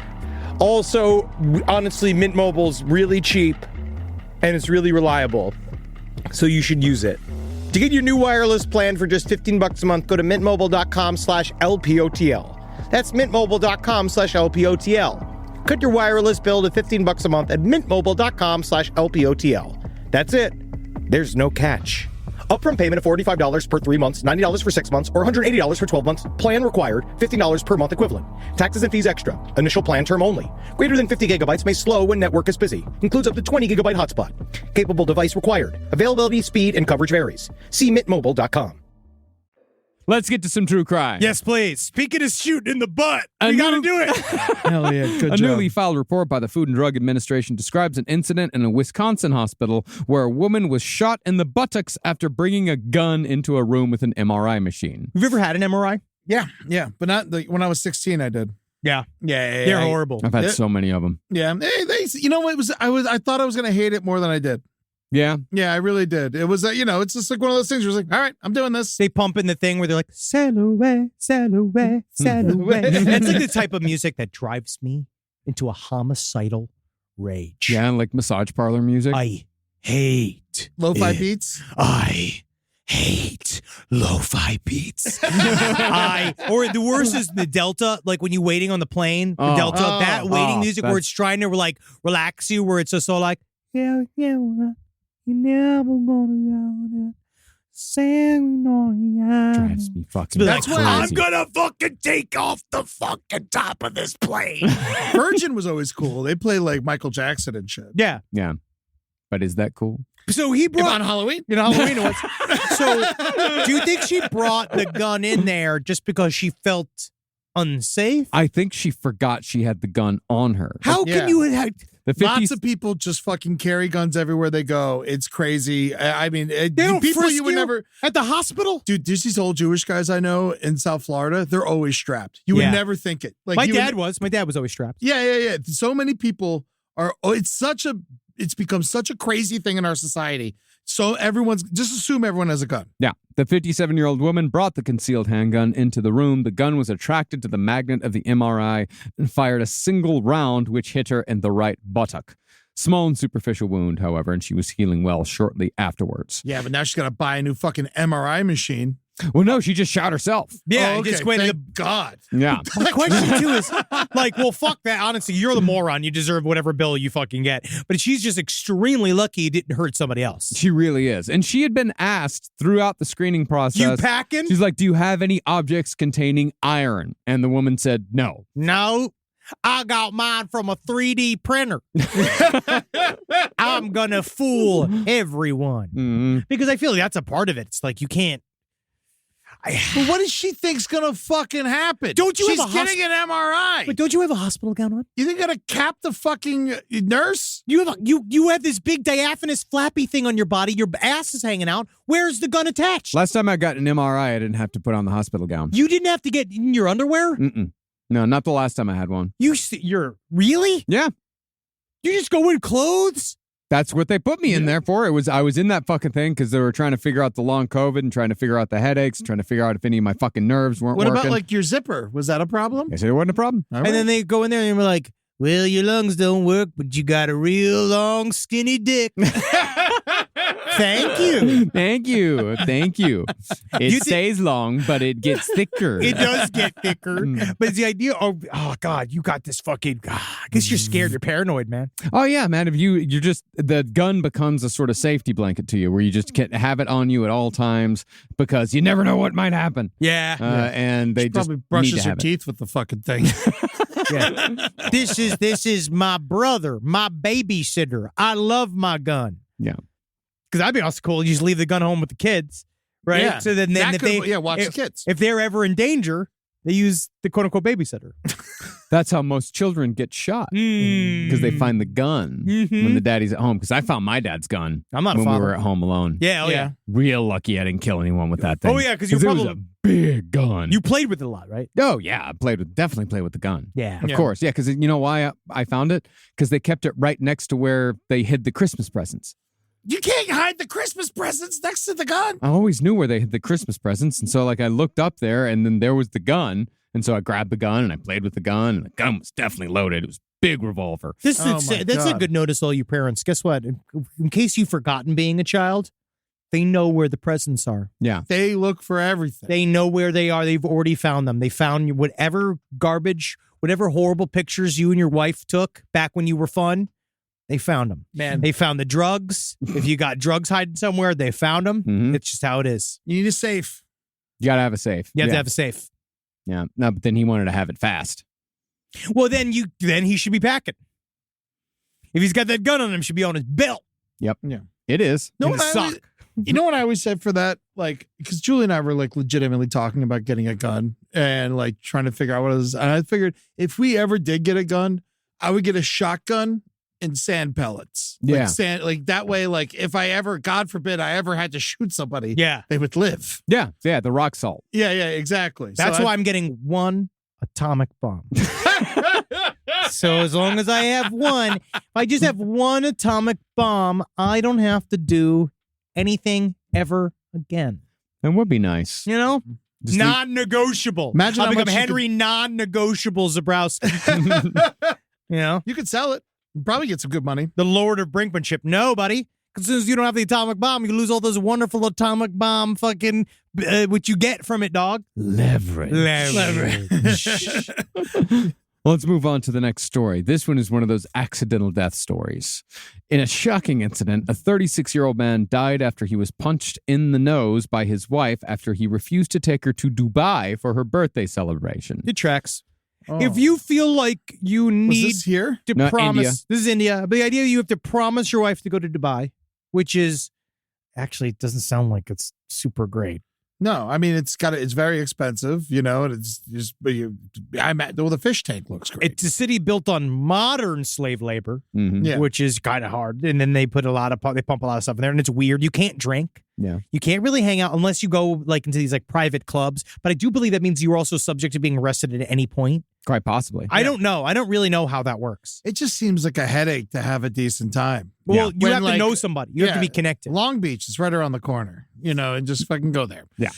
Also, honestly, Mint Mobile's really cheap and it's really reliable, so you should use it. To get your new wireless plan for just $15 a month, go to mintmobile.com/LPOTL. That's mintmobile.com/LPOTL. Cut your wireless bill to $15 a month at mintmobile.com/LPOTL. That's it. There's no catch. Upfront payment of $45 per 3 months, $90 for 6 months, or $180 for 12 months. Plan required, $15 per month equivalent. Taxes and fees extra. Initial plan term only. Greater than 50 gigabytes may slow when network is busy. Includes up to 20 gigabyte hotspot. Capable device required. Availability, speed, and coverage varies. See mintmobile.com. Let's get to some true crime. Yes, please. Speaking of shooting in the butt, we gotta do it. Hell yeah, good A job. newly filed report by the Food and Drug Administration describes an incident in a Wisconsin hospital where a woman was shot in the buttocks after bringing a gun into a room with an MRI machine. Have you ever had an MRI? Yeah, but not when I was 16. I did. Yeah. Yeah, They're horrible. I've had so many of them. Yeah, you know what? I thought I was gonna hate it more than I did. Yeah. Yeah, I really did. It was, it's just like one of those things where it's like, all right, I'm doing this. They pump in the thing where they're like, sail away, sail away, sail away. That's like the type of music that drives me into a homicidal rage. Yeah, like massage parlor music. I hate Lo-fi it. beats. I hate lo-fi beats. Or the worst is the Delta, like when you're waiting on the plane, the Delta, that waiting music where it's trying to like relax you, where it's just all like, yeah, you're never gonna Drives me fucking That's crazy. why I'm gonna fucking take off the fucking top of this plane. Virgin was always cool. They play like Michael Jackson and shit. Yeah. Yeah. But is that cool? So he brought on Halloween. You know, Halloween it was. So do you think she brought the gun in there just because she felt unsafe? I think she forgot she had the gun on her. How can you have The 50s, Lots of people just fucking carry guns everywhere they go. It's crazy. I mean, They don't people frisk you would never at the hospital? Dude, there's these old Jewish guys I know in South Florida. They're always strapped. You Yeah. would never think it. Like My you dad would, was always strapped. Yeah. So many people are. Oh, it's become such a crazy thing in our society. So everyone's just assume everyone has a gun. Yeah. The 57-year-old woman brought the concealed handgun into the room. The gun was attracted to the magnet of the MRI and fired a single round, which hit her in the right buttock. Small and superficial wound, however, and she was healing well shortly afterwards. Yeah, but now she's got to buy a new fucking MRI machine. Well, no, she just shot herself. Yeah, Oh, he just okay. went to Thank God. Yeah. My question too is like, well, fuck that. Honestly, you're the moron. You deserve whatever bill you fucking get. But she's just extremely lucky it didn't hurt somebody else. She really is. And she had been asked throughout the screening process. You packing? She's like, do you have any objects containing iron? And the woman said, no. No. I got mine from a 3D printer. I'm gonna fool everyone. Mm-hmm. Because I feel like that's a part of it. It's like you can't. But what does she think's gonna fucking happen? Don't you She's have a getting an MRI. But don't you have a hospital gown on? You think gonna cap the fucking nurse? You have this big diaphanous flappy thing on your body. Your ass is hanging out. Where's the gun attached? Last time I got an MRI, I didn't have to put on the hospital gown. You didn't have to get in your underwear? Mm-mm. No, not the last time I had one. You're really? Yeah. You just go in clothes? That's what they put me in there for. I was in that fucking thing because they were trying to figure out the long COVID and trying to figure out the headaches and trying to figure out if any of my fucking nerves weren't What working. about like your zipper? Was that a problem? I said it wasn't a problem. All And right. then they go in there and we're like, well, your lungs don't work, but you got a real long, skinny dick. Thank you. Thank you. Thank you. It You thi- stays long, but it gets thicker. It does get thicker. But it's the idea of, oh, God, you got this fucking, I guess you're scared. You're paranoid, man. Oh yeah, man. If you're just the gun becomes a sort of safety blanket to you, where you just can't have it on you at all times because you never know what might happen. Yeah. And they She just probably need brushes to her have it. teeth with the fucking thing. Yeah. This is my brother, my babysitter. I love my gun. Yeah. Because that'd be also cool. You just leave the gun home with the kids, right? Yeah. So then That if could- they watch if, the kids. if they're ever in danger, they use the quote unquote babysitter. That's how most children get shot because they find the gun when the daddy's at home. Because I found my dad's gun I'm not a when we father. were at home alone. Yeah, oh yeah. Real lucky I didn't kill anyone with that thing. Oh, yeah, 'cause you it was probably- a big gun. You played with it a lot, right? Oh yeah, I definitely played with the gun. Yeah. Of course, yeah. Because you know why I found it? Because they kept it right next to where they hid the Christmas presents. You can't hide the Christmas presents next to the gun. I always knew where they hid the Christmas presents, and so like I looked up there, and then there was the gun, and so I grabbed the gun and I played with the gun, and the gun was definitely loaded. It was a big revolver. This Oh is my that's a God. good notice, all you parents. Guess what? In case you've forgotten being a child, they know where the presents are. Yeah, They look for everything. They know where they are. They've already found them. They found whatever garbage, whatever horrible pictures you and your wife took back when you were fun. They found them. Man, They found the drugs. If you got drugs hiding somewhere, they found them. Mhm. It's just how it is. you need a safe. you gotta have a safe. You have yeah. to have a safe. Yeah, no, but then he wanted to have it fast. Well, then he should be packing. If he's got that gun on him, it should be on his belt. Yep. Yeah. It is. No, In what the I sock. always- you know what I always said for that? Like, because Julie and I were like legitimately talking about getting a gun and like trying to figure out what it is. And I figured if we ever did get a gun, I would get a shotgun and sand pellets. Yeah. Like that way, like if I ever, God forbid, I ever had to shoot somebody, Yeah. they would live. Yeah, the rock salt. Yeah, exactly. That's why I'm getting one atomic bomb. So as long as I have one, if I just have one atomic bomb, I don't have to do anything ever again. That would be nice. You know? Just Non-negotiable. Imagine I'll how become much you Henry non-negotiable Zabrowski. You know? you could sell it. You'd probably get some good money. The Lord of Brinkmanship. No, buddy. Because as soon as you don't have the atomic bomb, you lose all those wonderful atomic bomb fucking, what you get from it, dog. Leverage. Well, let's move on to the next story. This one is one of those accidental death stories. In a shocking incident, a 36-year-old man died after he was punched in the nose by his wife after he refused to take her to Dubai for her birthday celebration. It tracks. Oh. If you feel like you Was need this here? to No, promise, India. this is India, but the idea you have to promise your wife to go to Dubai, which is actually, it doesn't sound like it's super great. No, I mean it's very expensive, you know, and it's just the fish tank looks great. It's a city built on modern slave labor, Mhm. Yeah. which is kind of hard. And then they pump a lot of stuff in there, and it's weird. You can't drink. Yeah. You can't really hang out unless you go like into these like private clubs. But I do believe that means you're also subject to being arrested at any point. Quite possibly. I don't know. I don't really know how that works. It just seems like a headache to have a decent time. Well, you When, have to like, know somebody. You have to be connected. Long Beach is right around the corner, you know, and just fucking go there. Yeah.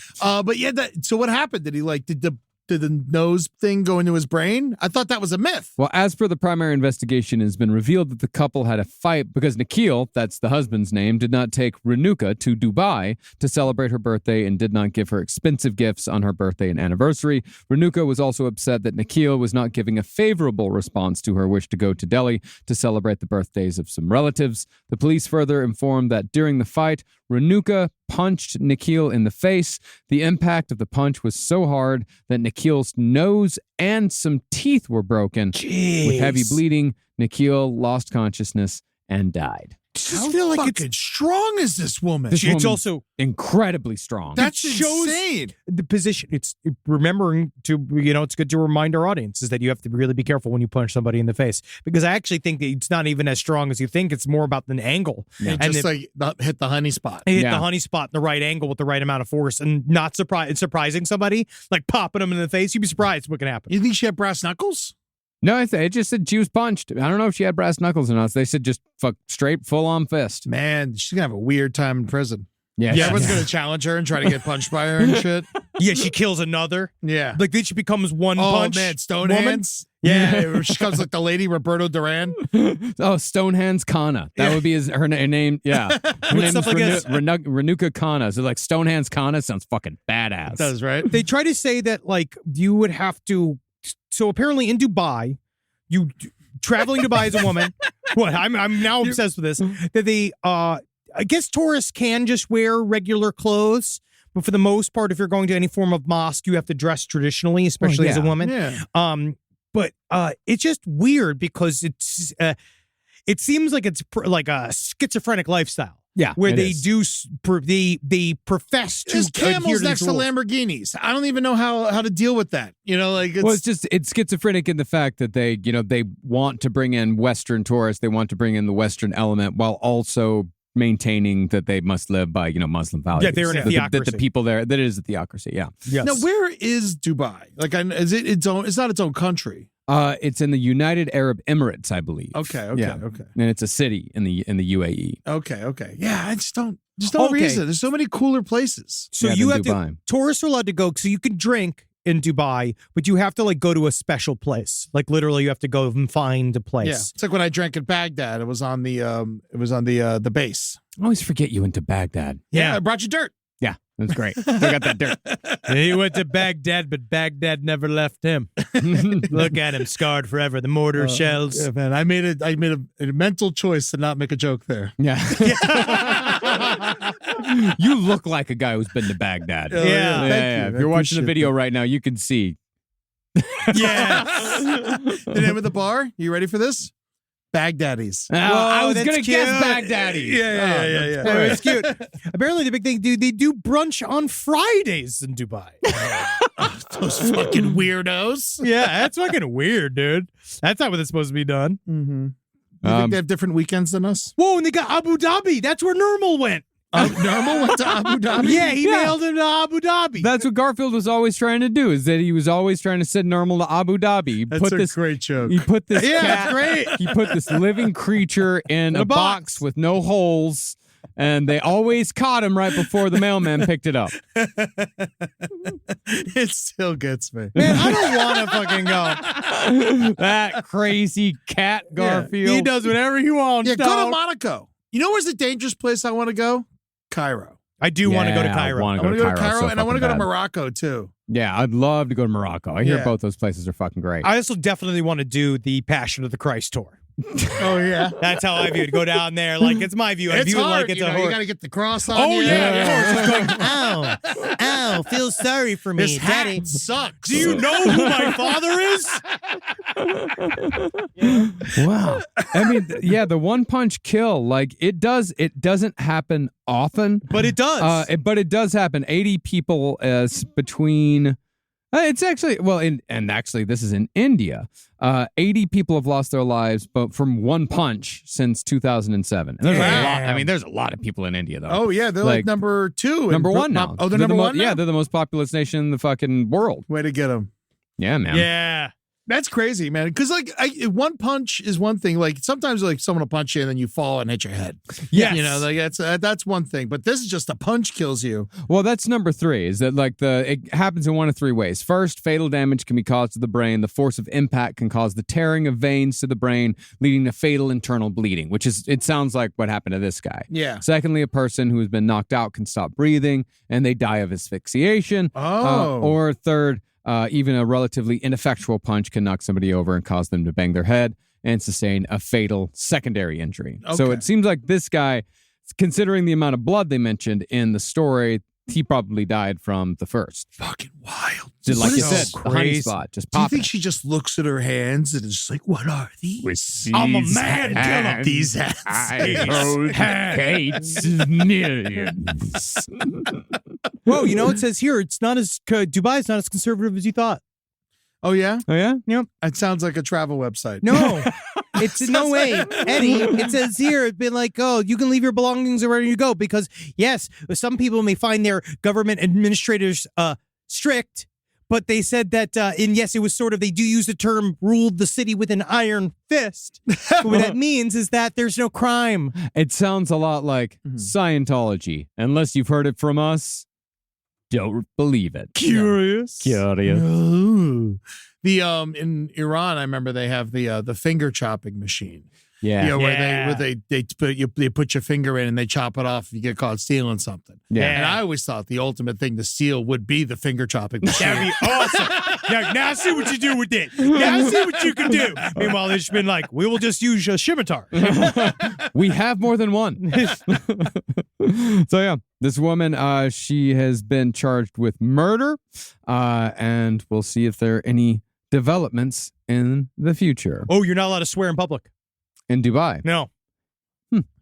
But yeah, so what happened? Did he like did the nose thing go into his brain? I thought that was a myth. Well, as per the primary investigation, it has been revealed that the couple had a fight because Nikhil, that's the husband's name, did not take Renuka to Dubai to celebrate her birthday and did not give her expensive gifts on her birthday and anniversary. Renuka was also upset that Nikhil was not giving a favorable response to her wish to go to Delhi to celebrate the birthdays of some relatives. The police further informed that during the fight, Renuka punched Nikhil in the face. The impact of the punch was so hard that Nikhil's nose and some teeth were broken. Jeez. With heavy bleeding, Nikhil lost consciousness and died. How feel like fucking strong is this woman? This It's woman's also incredibly strong. That's shows insane. the position. It's remembering to, it's good to remind our audience is that you have to really be careful when you punch somebody in the face, because I actually think that it's not even as strong as you think. It's more about the angle. And just hit the honey spot. Hit the honey spot in the right angle with the right amount of force, and not surprising somebody, like popping them in the face. You'd be surprised what can happen. You think she had brass knuckles? No, it just said she was punched. I don't know if she had brass knuckles or not. They said just straight, full-on fist. Man, she's going to have a weird time in prison. Yeah, Everyone's going to challenge her and try to get punched by her and shit. Yeah, she kills another. Yeah. Like then she becomes one punch. Oh, man, Stone woman. Hands. Yeah, she comes like the lady Roberto Duran. Oh, Stonehands Kana. That would be her name. Yeah. Her name is stuff like this. Renuka Kana. So like Stonehands Kana sounds fucking badass. It does, right? They try to say that like you would have to. So apparently in Dubai, you traveling Dubai as a woman. What I'm now obsessed with this. That they I guess tourists can just wear regular clothes, but for the most part, if you're going to any form of mosque, you have to dress traditionally, especially as a woman. Yeah. But it's just weird because it seems like it's like a schizophrenic lifestyle. Yeah, where it they is. they profess to There's adhere camels to next these to rules. Lamborghinis. I don't even know how to deal with that. Like it's schizophrenic in the fact that they want to bring in Western tourists, they want to bring in the Western element while also maintaining that they must live by Muslim values. Yeah, they're in a that the theocracy. people there, that it is a theocracy. Yeah. Yes. Now, where is Dubai? Like, is it its own? It's not its own country. It's in the United Arab Emirates, I believe. Okay. Yeah. Okay. And it's a city in the UAE. Okay. Yeah, I just don't reason. There's so many cooler places. So Yeah, you than have Dubai. to. Tourists are allowed to go, so you can drink in Dubai, but you have to like go to a special place. Like literally, you have to go and find a place. Yeah, it's like when I drank in Baghdad. It was on the base. I always forget you went to Baghdad. Yeah, I brought you dirt. Yeah, that's great. I got that dirt. He went to Baghdad, but Baghdad never left him. Look at him, scarred forever. The mortar shells. Yeah, man, I made a mental choice to not make a joke there. Yeah. You look like a guy who's been to Baghdad. Oh, yeah. Thank you. If you're I watching the appreciate video right now, you can see. Yes. The name of the bar. You ready for this? Baghdaddies. I was that's going to guess cute. Baghdaddi. Yeah. Oh, it's cute. Apparently, the big thing, they do brunch on Fridays in Dubai. Those fucking weirdos. Yeah, that's fucking weird, dude. That's not what it's supposed to be done. Mm-hmm. You think they have different weekends than us? Whoa, and they got Abu Dhabi. That's where Normal went. Normal went to Abu Dhabi. Yeah, he mailed him to Abu Dhabi. That's what Garfield was always trying to do, is that he was always trying to send Normal to Abu Dhabi. He That's a great joke. He put this Yeah, cat, it's great. He put this living creature in a box with no holes, and they always caught him right before the mailman picked it up. It still gets me. Man, I don't want to fucking go. That crazy cat, Garfield. He does whatever he wants. Yeah, go to dog. Monaco. You know where's the dangerous place I want to go? Cairo. I do want to go to Yeah, Cairo. I wanna I want to go to Cairo's Cairo, so and I want to go fucking to bad. Morocco too. Yeah, I'd love to go to Morocco. I hear Yeah. both those places are fucking great. I also definitely want to do the Passion of the Christ tour. Oh yeah. That's how I view it. Go down there. Like, it's my view. I It's view it hard. like it's you a know, you horror. got to get the cross on. Oh, you. yeah, of course. It's going, ow, feel sorry for me, This hat sucks. Do you know who my father is? Wow. I mean, yeah, the one punch kill, like it doesn't happen often. But it does. But it does happen. 80 people between. It's actually and actually this is in India. 80 people have lost their lives, but from one punch since 2007. And there's a lot. I mean, there's a lot of people in India though. Oh yeah, they're like number 2. Number one now. Oh, they're number one. Yeah, now? they're the most populous nation in the fucking world. Way to get them. Yeah, man. Yeah. That's crazy, man. Because like one punch is one thing. Like sometimes like someone will punch you and then you fall and hit your head. Yes. You know, like that's one thing. But this is just a punch kills you. Well, that's number 3, is that like it happens in one of 3 ways. First, fatal damage can be caused to the brain. The force of impact can cause the tearing of veins to the brain, leading to fatal internal bleeding, it sounds like what happened to this guy. Yeah. Secondly, a person who has been knocked out can stop breathing and they die of asphyxiation. Oh. Or third, even a relatively ineffectual punch can knock somebody over and cause them to bang their head and sustain a fatal secondary injury. So Okay. it seems like this guy, considering the amount of blood they mentioned in the story, he probably died from the first. Fucking wild. Just like What you is said, so the honey crazy? spot. Just Do you pop think it. she just looks at her hands and is just like, what are these? I'm a man. Kill up these hands. Kate's millions. Whoa, you know, it says here, it's not as, Dubai's not as conservative as you thought. Oh, yeah? Oh, yeah? Yep. It sounds like a travel website. No, it's no way, Eddie. It says here, it's been like, oh, you can leave your belongings wherever you go because, yes, some people may find their government administrators strict, but they said that, and yes, it was sort of, they do use the term ruled the city with an iron fist. But what that means is that there's no crime. It sounds a lot like Scientology. Unless you've heard it from us, don't believe it. Curious. Ooh. The in Iran, I remember they have the finger chopping machine. Yeah. Yeah, where they put your finger in and they chop it off if you get caught stealing something. Yeah. And I always thought the ultimate thing to steal would be the finger chopping machine. That'd be awesome. Now see what you do with it. Now see what you can do. Meanwhile, they've just been like, we will just use a scimitar. We have more than one. So, yeah, this woman, she has been charged with murder, and we'll see if there are any developments in the future Oh, you're not allowed to swear in public. in Dubai. No.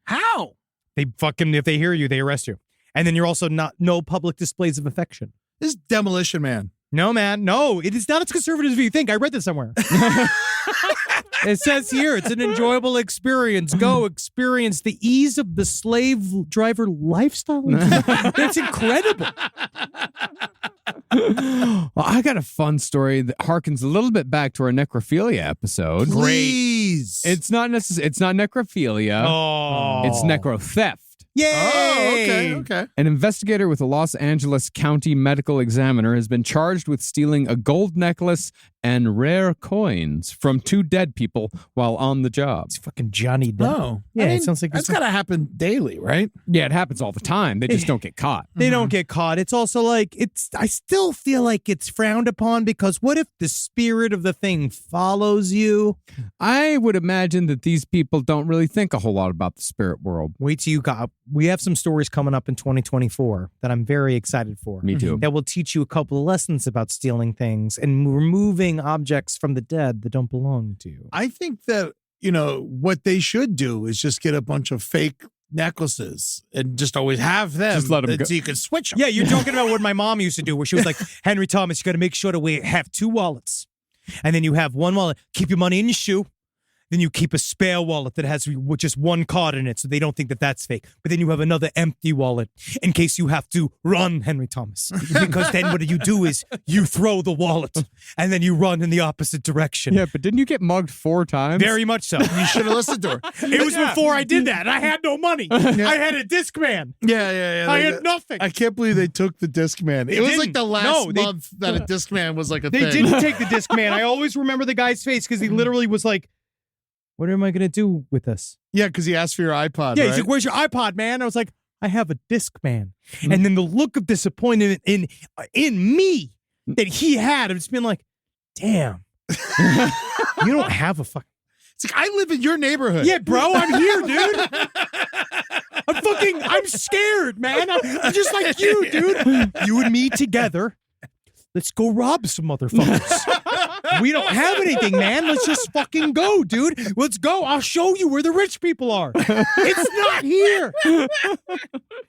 How? They fucking, if they hear you, they arrest you. And then you're also no public displays of affection. This is Demolition Man. No, man. No, it is not as conservative as you think. I read this somewhere. It says here, it's an enjoyable experience. Go experience the ease of the slave driver lifestyle. It's incredible. Well, I got a fun story that harkens a little bit back to our necrophilia episode. Please. It's not it's not necrophilia. Oh. It's necro theft. Yay! Oh, okay. An investigator with the Los Angeles County Medical Examiner has been charged with stealing a gold necklace and rare coins from 2 dead people while on the job. It's fucking Johnny Depp. Oh. Yeah, I mean, it sounds like that's got to happen daily, right? Yeah, it happens all the time. They just don't get caught. They don't get caught. It's also like, I still feel like it's frowned upon because what if the spirit of the thing follows you? I would imagine that these people don't really think a whole lot about the spirit world. Wait till you got, we have some stories coming up in 2024 that I'm very excited for. Me too. That will teach you a couple of lessons about stealing things and removing objects from the dead that don't belong to you. I think that, what they should do is just get a bunch of fake necklaces and just always have them. Just let 'em go. So you can switch them. Yeah, you're talking about what my mom used to do, where she was like, Henry Thomas, you got to make sure to have 2 wallets. And then you have one wallet, keep your money in your shoe. Then you keep a spare wallet that has just 1 card in it, so they don't think that that's fake. But then you have another empty wallet in case you have to run, Henry Thomas. Because then what you do is you throw the wallet and then you run in the opposite direction. Yeah, but didn't you get mugged 4 times? Very much so. You should have listened to her. It was before I did that. I had no money. I had a Discman. Yeah. I had nothing. I can't believe they took the Discman. It was like didn't. the last No, they- month that a Discman was like a They thing. didn't take the Discman. I always remember the guy's face because he literally was like, what am I going to do with this? Yeah, because he asked for your iPod, Yeah, right? he's like, where's your iPod, man? I was like, I have a Discman. And then the look of disappointment in me that he had, it's been like, damn, you don't have a fucking. It's like, I live in your neighborhood. Yeah, bro, I'm here, dude. I'm scared, man. I'm just like you, dude. You and me together. Let's go rob some motherfuckers. We don't have anything, man. Let's just fucking go, dude. Let's go. I'll show you where the rich people are. It's not here.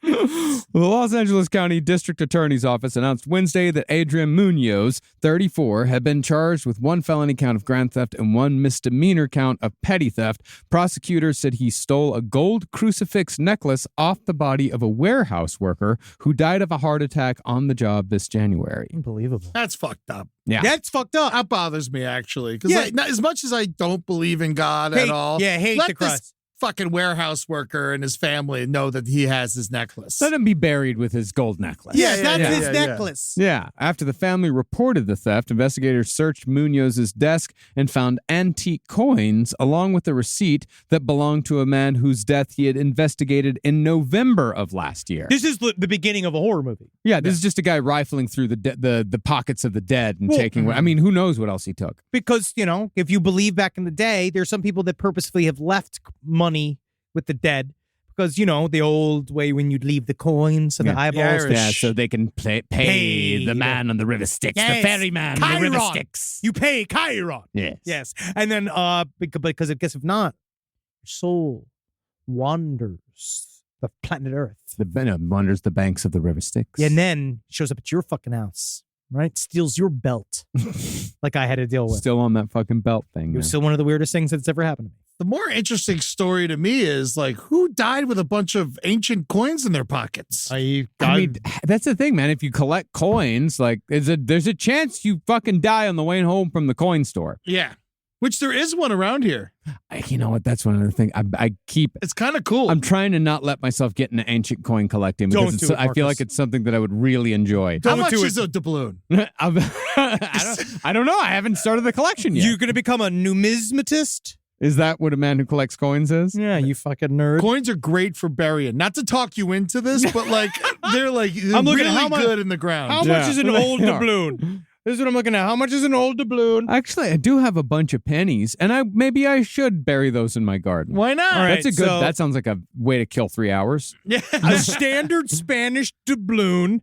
The Los Angeles County District Attorney's Office announced Wednesday that Adrian Munoz, 34, had been charged with 1 felony count of grand theft and 1 misdemeanor count of petty theft. Prosecutors said he stole a gold crucifix necklace off the body of a warehouse worker who died of a heart attack on the job this January. Unbelievable. That's fucked up. Yeah. That's fucked up. That bothers me, actually. Because Yeah. as much as I don't believe in God at all, hate let the crust. this fucking warehouse worker and his family know that he has his necklace. Let him be buried with his gold necklace. Yes, that's yeah, his yeah, yeah. necklace. Yeah. After the family reported the theft, investigators searched Munoz's desk and found antique coins along with a receipt that belonged to a man whose death he had investigated in November of last year. This is the beginning of a horror movie. Yeah, this is just a guy rifling through the pockets of the dead and Well, taking. I mean, who knows what else he took? Because, if you believe back in the day, there's some people that purposefully have left money with the dead because the old way when you'd leave the coins and the eyeballs. Yeah, so they can pay the man on the river Styx, the ferryman on the river Styx. You pay Chiron. Yes. And then because I guess if not, your soul wanders the planet Earth. Wanders the banks of the river Styx. And then shows up at your fucking house, right? Steals your belt, like I had to deal with. Still on that fucking belt thing. It was still one of the weirdest things that's ever happened to me. The more interesting story to me is like, who died with a bunch of ancient coins in their pockets? I mean, that's the thing, man. If you collect coins, like there's a chance you fucking die on the way home from the coin store. Yeah. Which there is one around here. You know what? That's one of the things I keep. It's kind of cool. I'm trying to not let myself get into ancient coin collecting because I feel like it's something that I would really enjoy. How much is a doubloon? I don't know. I haven't started the collection yet. You're going to become a numismatist? Is that what a man who collects coins is? Yeah, you fucking nerd. Coins are great for burying. Not to talk you into this, but like they're like I'm looking really at good in the ground. How much is an old doubloon? This is what I'm looking at. How much is an old doubloon? Actually, I do have a bunch of pennies, and maybe I should bury those in my garden. Why not? All right, that sounds like a way to kill 3 hours. Yeah. A standard Spanish doubloon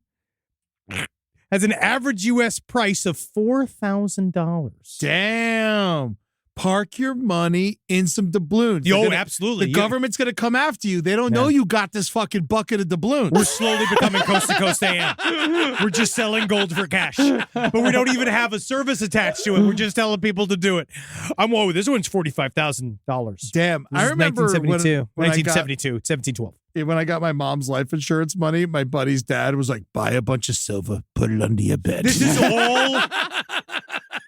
has an average U.S. price of $4,000. Damn. Park your money in some doubloons. Absolutely. The government's going to come after you. They don't know you got this fucking bucket of doubloons. We're slowly becoming Coast to Coast AM. We're just selling gold for cash. But we don't even have a service attached to it. We're just telling people to do it. This one's $45,000. Damn. I remember 1972. when 1972. 1712. When I got my mom's life insurance money, my buddy's dad was like, buy a bunch of silver, put it under your bed. This is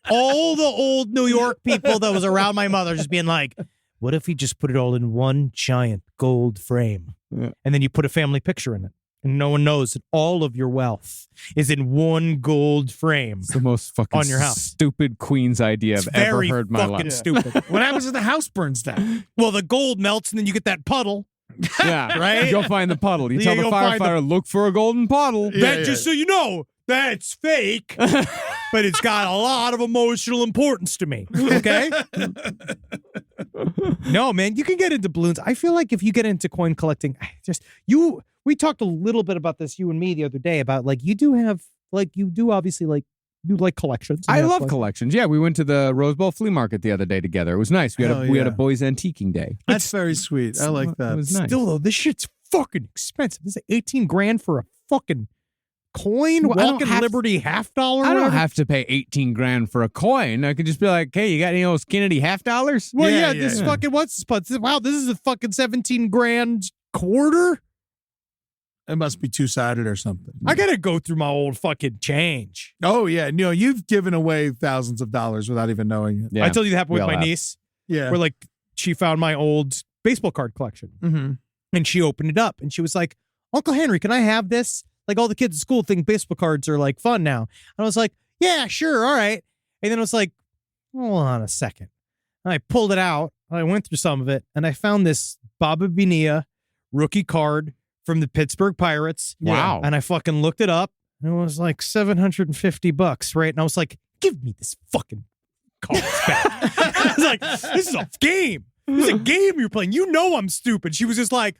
all the old New York people that was around my mother just being like, what if we just put it all in one giant gold frame? Yeah. And then you put a family picture in it. And no one knows that all of your wealth is in one gold frame. It's the most fucking on your house. Stupid Queen's idea I've ever heard in my life. Stupid. What happens if the house burns down? Well, the gold melts and then you get that puddle. Yeah, right? Go find the puddle. You tell the firefighter, look for a golden puddle. Just so you know, that's fake, but it's got a lot of emotional importance to me. Okay? No, man, you can get into balloons. I feel like if you get into coin collecting, we talked a little bit about this, you and me, the other day, about like you like collections. I love collections. Yeah, we went to the Rose Bowl flea market the other day together. It was nice. We had a boys antiquing day. That's very sweet. I like that. It was nice. Still though, this shit's fucking expensive. This is $18,000 for a fucking coin. Walking Liberty $half. I don't have to pay $18,000 for a coin. I could just be like, hey, you got any of those Kennedy $half? Well, this fucking what's this? Wow, this is a fucking $17,000 quarter. It must be two-sided or something. I gotta go through my old fucking change. Oh, yeah. No, you've given away thousands of dollars without even knowing it. Yeah. I told you that happened with my niece. Yeah. Where, like, she found my old baseball card collection. Mm-hmm. And she opened it up. And she was like, Uncle Henry, can I have this? Like, all the kids at school think baseball cards are, like, fun now. And I was like, yeah, sure, all right. And then I was like, hold on a second. And I pulled it out. I went through some of it. And I found this Bobby Bonilla rookie card from the Pittsburgh Pirates. Wow. And I fucking looked it up. And it was like $750, right? And I was like, give me this fucking card back. I was like, this is a game. This is a game you're playing. You know I'm stupid. She was just like,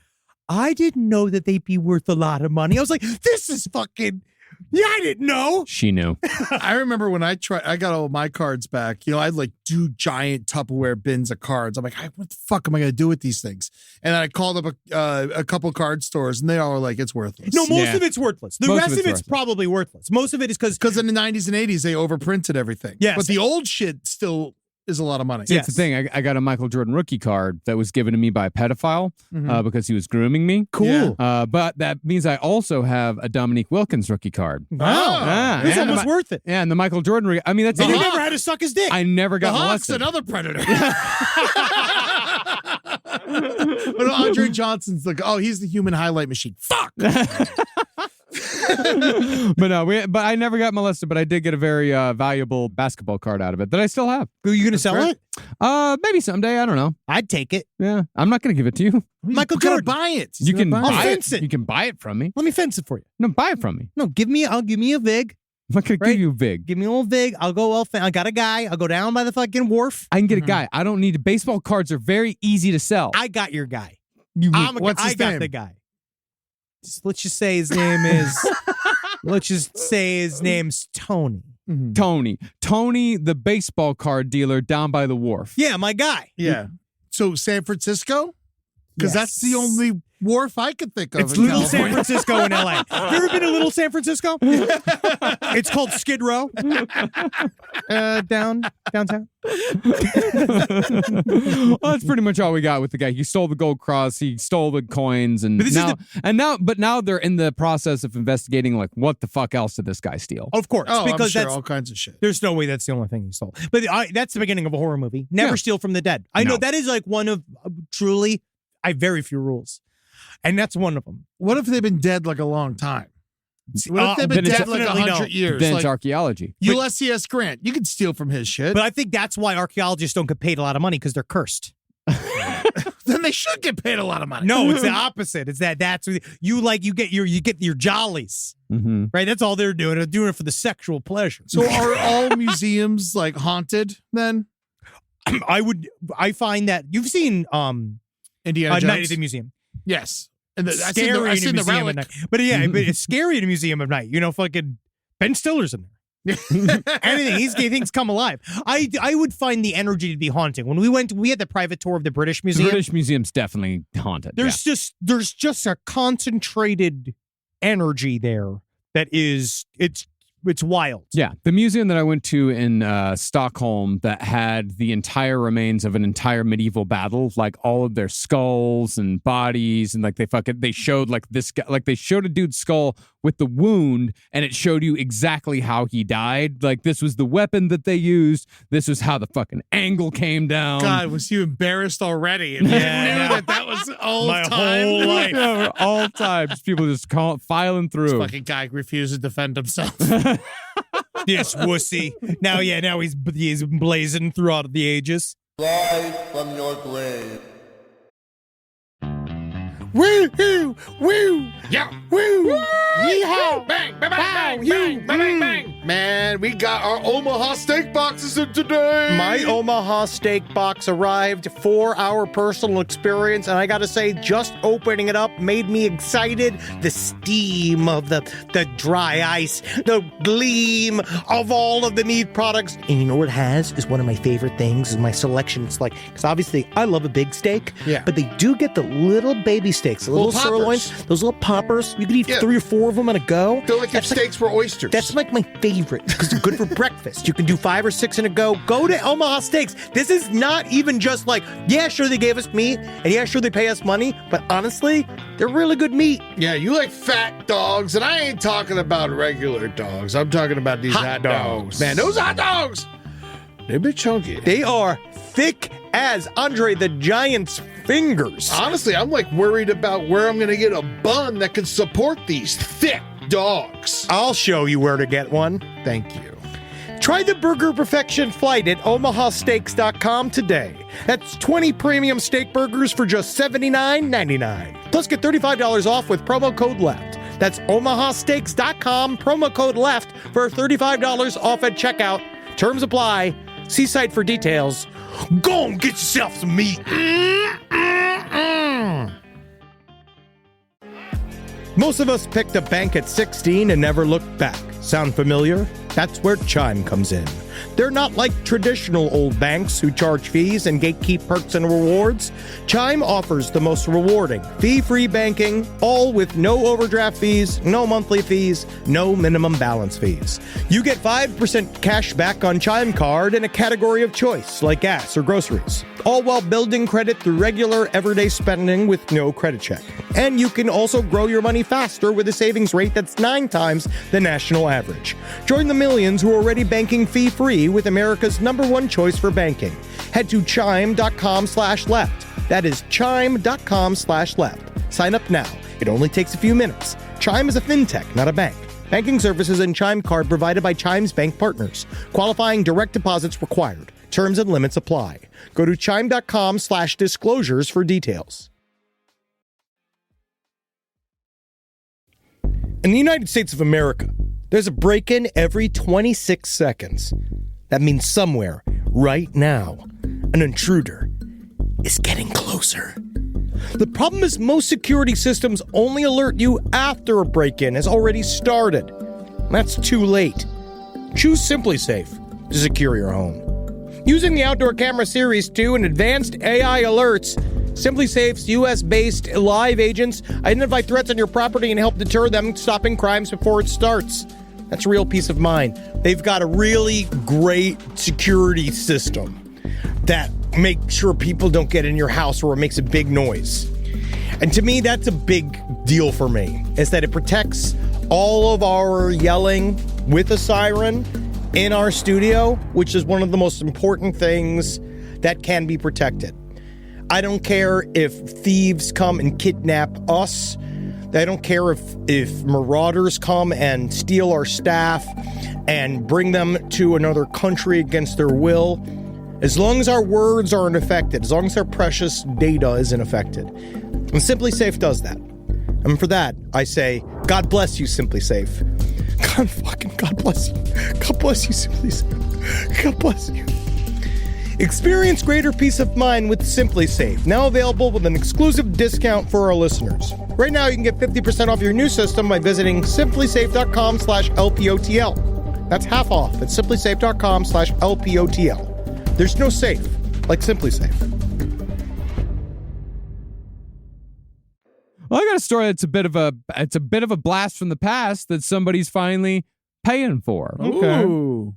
I didn't know that they'd be worth a lot of money. I was like, this is fucking... Yeah, I didn't know. She knew. I remember when I got all my cards back, I'd like do giant Tupperware bins of cards. I'm like, what the fuck am I going to do with these things? And I called up a couple card stores and they all were like, it's worthless. No, most of it's worthless. The rest of it's probably worthless. Most of it is because in the 90s and 80s, they overprinted everything. Yes. But the old shit still is a lot of money. See, that's the thing. I got a Michael Jordan rookie card that was given to me by a pedophile because he was grooming me. Cool. Yeah. But that means I also have a Dominique Wilkins rookie card. Wow. It's almost worth it. Yeah, and the Michael Jordan I mean, that's And you never had to suck his dick. I never got The Hawk's molested. another predator. But Andre Johnson's like, he's the human highlight machine. Fuck. But I never got molested, but I did get a very valuable basketball card out of it that I still have. Are you going to sell it? Maybe someday. I don't know. I'd take it. Yeah, I'm not going to give it to you. Michael Jordan, Jordan. buy it. You can I'll buy fence it. You can buy it from me. Let me fence it for you. No, buy it from me. No, give me a VIG. I'm not going to give you a VIG. Give me a little VIG. I'll go. I got a guy. I'll go down by the fucking wharf. I can get a guy. I don't need baseball cards are very easy to sell. I got your guy. What's his I got name? the guy. Let's just say his name is. Let's just say his name's Tony. Tony, the baseball card dealer down by the wharf. Yeah, my guy. Yeah. So San Francisco? Because Yes. that's the only wharf I could think of. It's in Little San California. Francisco in LA. You ever been to Little San Francisco? It's called Skid Row. Downtown. Well, that's pretty much all we got with the guy. He stole the gold cross. He stole the coins, and now they're in the process of investigating. Like, what the fuck else did this guy steal? Of course, Oh, because I'm sure that's all kinds of shit. there's no way that's the only thing he stole. But that's the beginning of a horror movie. Never Yeah. steal from the dead. I know that is like one of truly. I have very few rules, and that's one of them. What if they've been dead like a long time? What if they've been then it's dead like definitely 100 years? Then Like it's archaeology. Ulysses Grant. You can steal from his shit. But I think that's why archaeologists don't get paid a lot of money because they're cursed. Then they should get paid a lot of money. No, it's the opposite. It's that's what you get your jollies, right? That's all they're doing. They're doing it for the sexual pleasure. So are all museums like haunted then? I find that you've seen Indiana Jones? Night at the Museum. Yes. And I've Scary seen in the a museum relic. at night. But yeah, but it's scary in a museum at night. You know, fucking Ben Stiller's in there. Anything, things come alive. I would find the energy to be haunting. When we had the private tour of the British The Museum. British Museum's definitely haunted. There's just a concentrated energy there that is it's wild. Yeah, the museum that I went to in Stockholm that had the entire remains of an entire medieval battle, like all of their skulls and bodies, and like they showed like this guy, like they showed a dude's skull with the wound, and it showed you exactly how he died. Like this was the weapon that they used. This was how the fucking angle came down. God, was you embarrassed already? And you knew that was old My time. whole life. Yeah, all times people just filing through. This fucking guy refused to defend himself. This wussy. Now he's blazing throughout the ages. Live from your grave. Woo-hoo! Woo! Yeah. Woo! Yeehaw! Bang! Bang! Bang! Bang! Bang! Bang! Bang! Man, we got our Omaha steak boxes in today. My Omaha steak box arrived, 4-hour personal experience, and I gotta say, just opening it up made me excited. The steam of the dry ice, the gleam of all of the meat products. And you know what it has is one of my favorite things is my selection. It's like, because obviously I love a big steak, but they do get the little baby steaks, the little sirloins, those little poppers. You could eat 3 or 4 of them in a go. They're like if steaks were oysters. That's like my favorite because they're good for breakfast. You can do 5 or 6 in a go. Go to Omaha Steaks. This is not even just like, yeah, sure they gave us meat and yeah, sure they pay us money, but honestly, they're really good meat. Yeah, you like fat dogs, and I ain't talking about regular dogs. I'm talking about these hot dogs. Man, those hot dogs, they're big chunky. They are thick as Andre the Giant's fingers. Honestly, I'm like worried about where I'm going to get a bun that can support these thick dogs. I'll show you where to get one. Thank you. Try the Burger Perfection flight at omahasteaks.com today. That's 20 premium steak burgers for just $79.99. Plus get $35 off with promo code LEFT. That's omahasteaks.com, promo code LEFT for $35 off at checkout. Terms apply. See site for details. Go and get yourself some meat. Most of us picked a bank at 16 and never looked back. Sound familiar? That's where Chime comes in. They're not like traditional old banks who charge fees and gatekeep perks and rewards. Chime offers the most rewarding, fee-free banking, all with no overdraft fees, no monthly fees, no minimum balance fees. You get 5% cash back on Chime Card in a category of choice, like gas or groceries, all while building credit through regular everyday spending with no credit check. And you can also grow your money faster with a savings rate that's 9 times the national average. Join the millions who are already banking fee-free with America's #1 choice for banking. Head to chime.com/left. That is chime.com/left. Sign up now. It only takes a few minutes. Chime is a fintech, not a bank. Banking services and Chime Card provided by Chime's bank partners. Qualifying direct deposits required. Terms and limits apply. Go to chime.com/disclosures for details. In the United States of America, there's a break-in every 26 seconds. That means somewhere, right now, an intruder is getting closer. The problem is most security systems only alert you after a break-in has already started. That's too late. Choose SimpliSafe to secure your home. Using the Outdoor Camera Series 2 and advanced AI alerts, SimpliSafe's US-based live agents identify threats on your property and help deter them, stopping crimes before it starts. That's real peace of mind. They've got a really great security system that makes sure people don't get in your house or it makes a big noise. And to me, that's a big deal for me, is that it protects all of our yelling with a siren in our studio, which is one of the most important things that can be protected. I don't care if thieves come and kidnap us. I don't care if marauders come and steal our staff and bring them to another country against their will. As long as our words aren't affected, as long as our precious data isn't affected. And SimpliSafe does that. And for that, I say, God bless you, SimpliSafe. God bless you. God bless you, SimpliSafe. God bless you. Experience greater peace of mind with SimpliSafe, now available with an exclusive discount for our listeners. Right now, you can get 50% off your new system by visiting simplisafe.com/LPOTL. That's half off at simplisafe.com/LPOTL. There's no safe like SimpliSafe. Well, I got a story that's a bit of a blast from the past that somebody's finally paying for. Okay.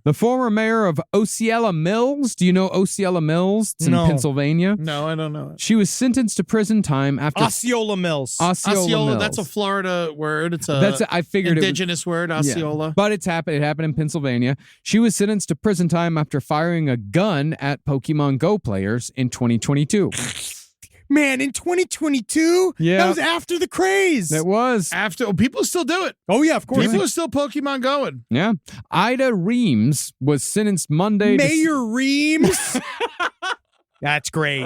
The former mayor of Osceola Mills. Do you know Osceola Mills? It's in Pennsylvania. No, I don't know it. She was sentenced to prison time after Osceola Mills. Osceola Mills. That's a Florida word. It's a I figured indigenous word, Osceola. Yeah. But it happened in Pennsylvania. She was sentenced to prison time after firing a gun at Pokemon Go players in 2022. Man, in 2022? Yeah. That was after the craze. It was. People still do it. Oh, yeah, of course. People are still Pokemon going. Yeah. Ida Reams was sentenced Monday. Mayor Reams? That's great.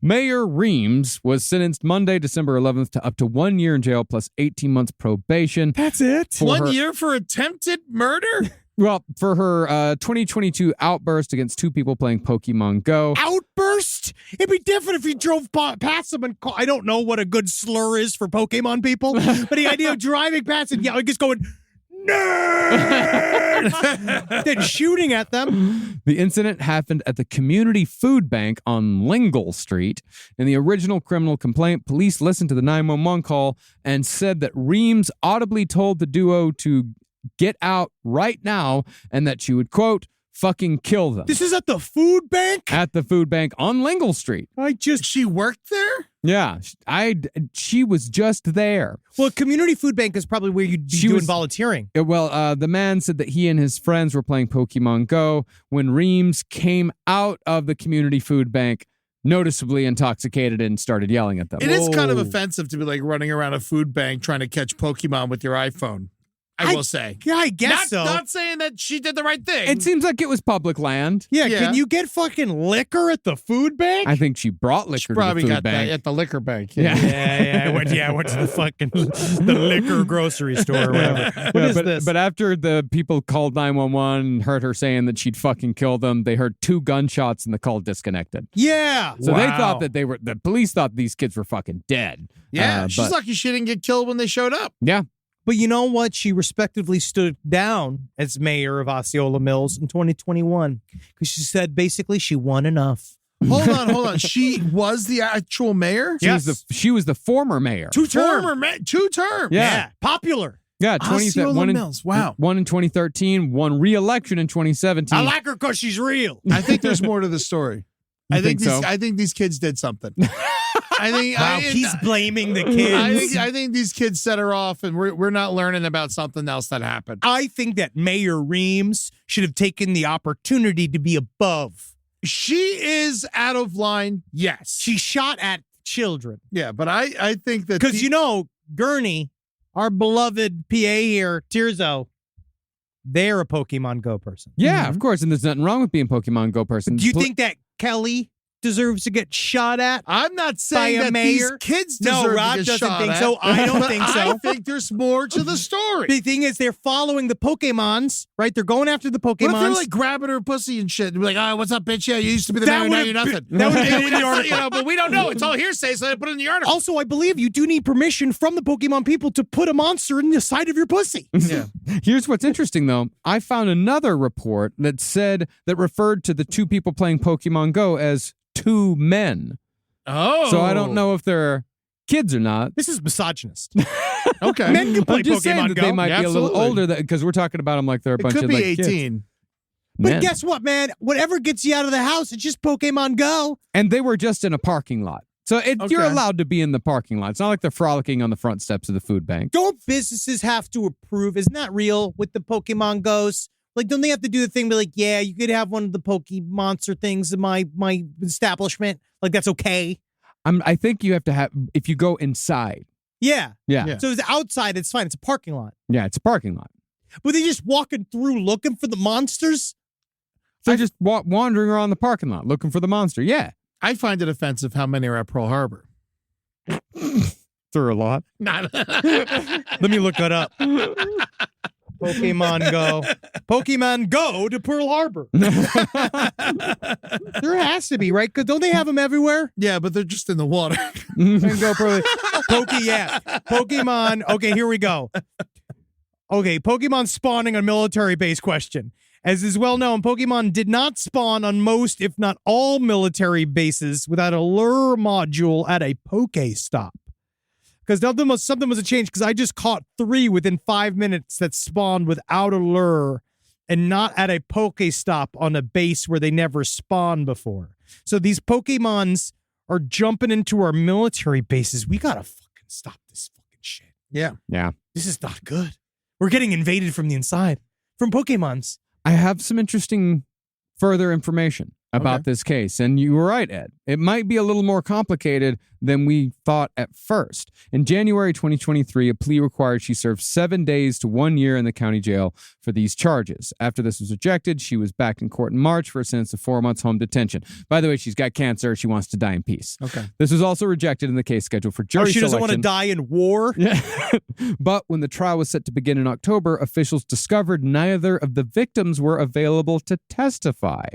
Mayor Reams was sentenced Monday, December 11th to up to 1 year in jail plus 18 months probation. That's it? 1 year for attempted murder? Well, for her 2022 outburst against two people playing Pokemon Go. Outburst? It'd be different if you drove past them and I don't know what a good slur is for Pokemon people, but the idea of driving past and just going, nerd! Then shooting at them. The incident happened at the Community Food Bank on Lingle Street. In the original criminal complaint, police listened to the 911 call and said that Reams audibly told the duo to get out right now and that she would, quote, fucking kill them. This is at the food bank? At the food bank on Lingle Street. She worked there? Yeah. She was just there. Well, community food bank is probably where you'd be doing volunteering. The man said that he and his friends were playing Pokemon Go when Reams came out of the community food bank noticeably intoxicated and started yelling at them. It is kind of offensive to be like running around a food bank trying to catch Pokemon with your iPhone. I will say. Yeah, I guess so. Not saying that she did the right thing. It seems like it was public land. Yeah, can you get fucking liquor at the food bank? I think she brought liquor to the food bank. That at the liquor bank. Yeah. I went to the fucking the liquor grocery store or whatever. What is this? But after the people called 911 and heard her saying that she'd fucking kill them, they heard 2 gunshots and the call disconnected. Yeah. So they thought that the police thought these kids were fucking dead. Yeah, she's lucky she didn't get killed when they showed up. Yeah. But you know what? She respectively stood down as mayor of Osceola Mills in 2021 because she said basically she won enough. Hold on. She was the actual mayor? She was the former mayor. 2 terms. 2 terms. Yeah. Popular. Yeah, Osceola Mills. Wow. Won in 2013, won re-election in 2017. I like her because she's real. I think there's more to the story. I think these kids did something. He's blaming the kids. I think these kids set her off, and we're not learning about something else that happened. I think that Mayor Reams should have taken the opportunity to be above. She is out of line. Yes, she shot at children. Yeah, but I think that because Gurney, our beloved PA here, Tirzo, they're a Pokemon Go person. Yeah, of course, and there's nothing wrong with being a Pokemon Go person. Do you think that Kelly deserves to get shot at? I'm not saying By a that mayor? these kids No, deserve Rob to get doesn't shot think at. so. I don't think so. I think there's more to the story. The thing is, they're following the Pokemons, right? They're going after the What if they're Pokemons. like grabbing her pussy and shit? And be like, oh, what's up, bitch? Yeah, you used to be the That mayor, now would've you're been- nothing. that would've been in the article. But we don't know. It's all hearsay, so they put it in the article. Also, I believe you do need permission from the Pokemon people to put a monster in the side of your pussy. Yeah. Here's what's interesting, though. I found another report that referred to the two people playing Pokemon Go as two men. Oh. So I don't know if they're kids or not. This is misogynist. Okay. Men can play I'm just saying Pokemon that Go. they might Yeah, be a little absolutely. older because we're talking about them like they're a It bunch could of be like 18. kids. But Men. guess what, man? Whatever gets you out of the house, it's just Pokemon Go. And they were just in a parking lot. So you're Okay. allowed to be in the parking lot. It's not like they're frolicking on the front steps of the food bank. Don't businesses have to approve? Isn't that real with the Pokemon Goes? Like, don't they have to do the thing? Be like, yeah, you could have one of the Pokemonster things in my establishment. Like, that's okay. I think you have to have, if you go inside. Yeah. Yeah. So it's outside. It's fine. It's a parking lot. Yeah, it's a parking lot. But they just walking through looking for the monsters. They're just wandering around the parking lot looking for the monster. Yeah. I find it offensive how many are at Pearl Harbor. Through a lot. Not. Let me look that up. Pokemon Go. Pokemon Go to Pearl Harbor. There has to be, right? Because don't they have them everywhere? Yeah, but they're just in the water. And go Pokemon. Okay, here we go. Okay, Pokemon spawning on military base question. As is well known, Pokemon did not spawn on most, if not all, military bases without a lure module at a Pokestop. Because something was a change, because I just caught 3 within 5 minutes that spawned without a lure and not at a Pokestop on a base where they never spawned before. So these Pokemons are jumping into our military bases. We gotta fucking stop this fucking shit. Yeah. Yeah. This is not good. We're getting invaded from the inside. From Pokemons. I have some interesting further information about this case. And you were right, Ed. It might be a little more complicated than we thought at first. In January 2023, a plea required she serve 7 days to 1 year in the county jail for these charges. After this was rejected, she was back in court in March for a sentence of 4 months home detention. By the way, she's got cancer. She wants to die in peace. Okay. This was also rejected in the case scheduled for jury She doesn't want to selection. die in war. Yeah. But when the trial was set to begin in October, officials discovered neither of the victims were available to testify.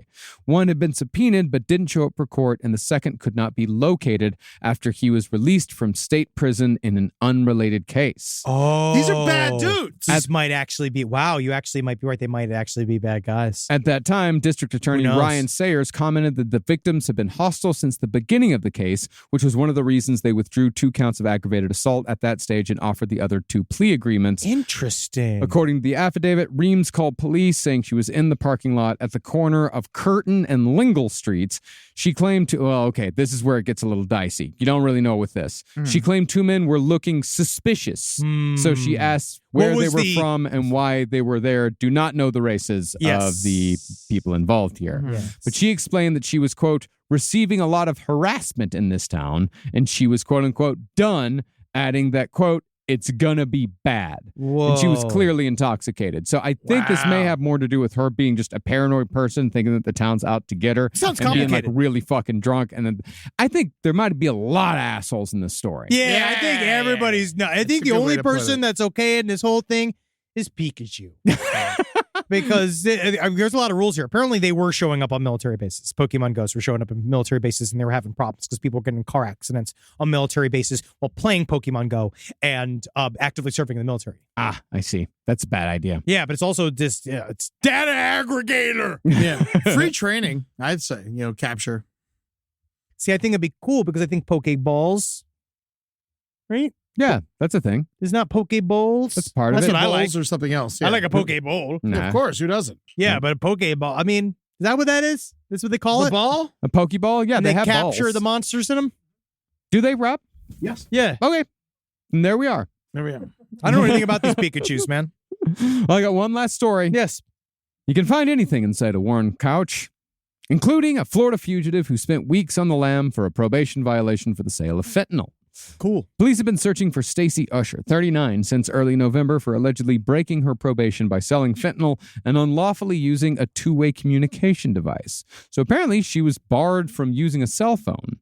One had been subpoenaed but didn't show up for court, and the second could not be located after he was released from state prison in an unrelated case. Oh. These are bad dudes. These might actually be, wow, you actually might be right. They might actually be bad guys. At that time, District Attorney Who knows? Ryan Sayers commented that the victims had been hostile since the beginning of the case, which was one of the reasons they withdrew 2 counts of aggravated assault at that stage and offered the other 2 plea agreements. Interesting. According to the affidavit, Reams called police saying she was in the parking lot at the corner of Curtin and Lingle Streets. She claimed to, well, okay, this is where it gets a little dicey. You don't really know with this. She claimed 2 men were looking suspicious. So she asked where they were from and why they were there. Do not know the races of the people involved here. Yes. But she explained that she was, quote, receiving a lot of harassment in this town, and she was, quote unquote, done, adding that, quote, it's gonna be bad. And she was Whoa. clearly intoxicated. So I think this may have more to do with her being just a paranoid person, thinking that the town's out to get her. Sounds and being like complicated. really fucking drunk. And then I think there might be a lot of assholes in this story. Yeah, I think everybody's. No, I think a the good way only to put person it. that's okay in this whole thing is Pikachu. Because there's a lot of rules here. Apparently, they were showing up on military bases. Pokemon Go's were showing up in military bases, and they were having problems because people were getting in car accidents on military bases while playing Pokemon Go and actively serving in the military. Ah, I see. That's a bad idea. Yeah, but it's also just it's data aggregator. Yeah. Free training, I'd say, capture. See, I think it'd be cool because I think Pokeballs, right? Yeah, that's a thing. Is not Pokeballs. That's part That's of it. what I like. Bowls or something else. I yeah. like a Pokeball. Nah. Of course, who doesn't? Yeah, but a Pokeball. I mean, is that what that is? That's what they call The it. ball? A Pokeball? Yeah, And they they have capture balls. the monsters in them. Do they rub? Yes. Yeah, Okay. And there we are. There we are. I don't know anything about these Pikachu's, man. Well, I got one last story. Yes. You can find anything inside a worn couch, including a Florida fugitive who spent weeks on the lam for a probation violation for the sale of fentanyl. Cool. Police have been searching for Stacy Usher, 39, since early November for allegedly breaking her probation by selling fentanyl and unlawfully using a two-way communication device. So apparently she was barred from using a cell phone.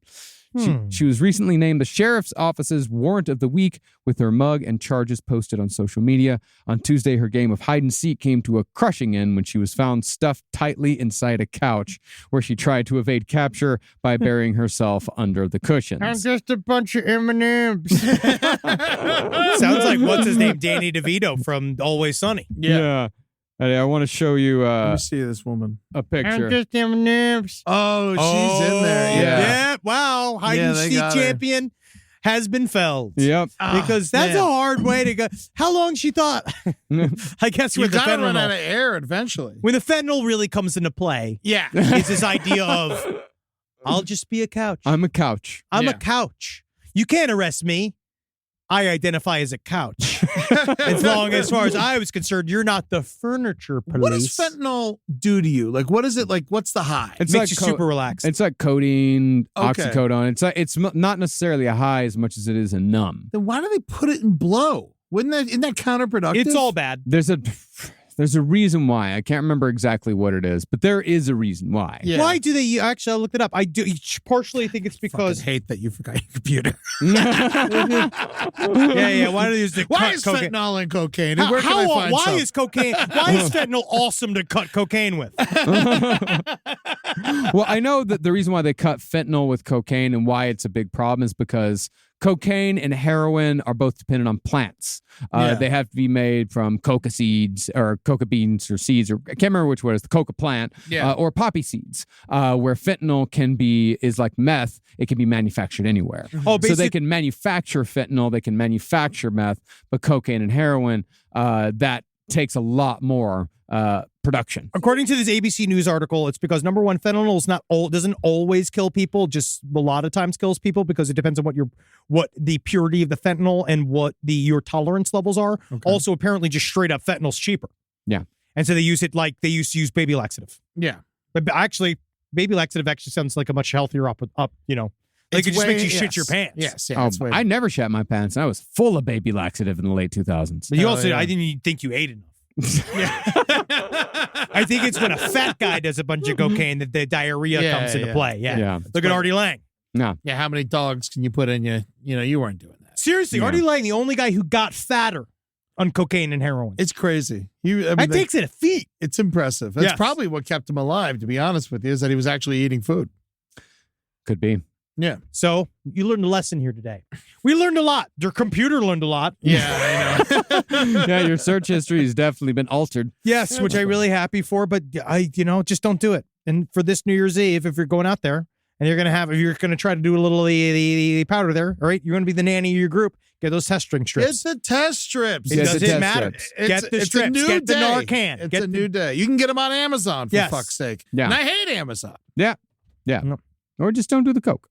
She was recently named the sheriff's office's warrant of the week with her mug and charges posted on social media. On Tuesday, her game of hide and seek came to a crushing end when she was found stuffed tightly inside a couch where she tried to evade capture by burying herself under the cushions. I'm just a bunch of M&Ms. Sounds like what's his name, Danny DeVito from Always Sunny. Yeah. I want to show you Let me see this woman. a picture. I'm just M&Ms. Oh, she's in there. Yeah. Wow. Hide and they seek got her. champion has been felled. Yep. Because that's man. a hard way to go. How long she thought? I guess You with the gotta run out fentanyl. of air eventually. When the fentanyl really comes into play, Yeah. it's this idea of, I'll just be a couch. I'm a couch. I'm Yeah. a couch. You can't arrest me. I identify as a couch. As far as I was concerned, you're not the furniture police. What does fentanyl do to you? Like, what is it like? What's the high? It's Makes like you super relaxed. It's like codeine, Okay. oxycodone. It's not necessarily a high as much as it is a numb. Then why do they put it in blow? Isn't that counterproductive? It's all bad. There's a reason why. I can't remember exactly what it is, but there is a reason why. Yeah. Why do they actually? I looked it up. I do partially think it's because hate that you forgot your computer. yeah. Why do they use the Why cut is cocaine? fentanyl in cocaine? And where can I find why some? is cocaine? Why is fentanyl awesome to cut cocaine with? Well, I know that the reason why they cut fentanyl with cocaine and why it's a big problem is because cocaine and heroin are both dependent on plants. Yeah. They have to be made from coca seeds or coca beans or seeds, or I can't remember which one is the coca plant, or poppy seeds, where fentanyl is like meth. It can be manufactured anywhere. Oh, so they can manufacture fentanyl, they can manufacture meth, but cocaine and heroin, that takes a lot more production. According to this ABC News article, it's because number one, fentanyl is doesn't always kill people, just a lot of times kills people because it depends on what the purity of the fentanyl and what your tolerance levels are. Okay. Also, apparently, just straight up fentanyl's cheaper. Yeah, and so they use it like they used to use baby laxative. Yeah. But actually, baby laxative actually sounds like a much healthier up. You know, like it just makes you shit your pants. Yes. Oh, I never shat my pants, and I was full of baby laxative in the late 2000s. But you also, I didn't even think you ate enough. I think it's when a fat guy does a bunch of cocaine that the diarrhea comes into play. Yeah. Look at Artie Lang. No. Yeah, how many dogs can you put in you? You know, you weren't doing that. Seriously, Yeah. Artie Lang, the only guy who got fatter on cocaine and heroin. It's crazy. That takes it a feat. It's impressive. That's Yes. probably what kept him alive, to be honest with you, is that he was actually eating food. Could be. Yeah. So you learned a lesson here today. We learned a lot. Your computer learned a lot. Yeah, I know. Yeah, your search history has definitely been altered. Yes, which I'm really happy for, but just don't do it. And for this New Year's Eve, if you're going out there and if you're going to try to do a little the powder there, all right, you're going to be the nanny of your group. Get those test string strips. It's the test strips. It Get the doesn't test matter. strips. Get the it's strips. a new Get the day. Narcan. It's Get a new day. You can get them on Amazon, for Yes. fuck's sake. Yeah. And I hate Amazon. Yeah. No. Or just don't do the coke.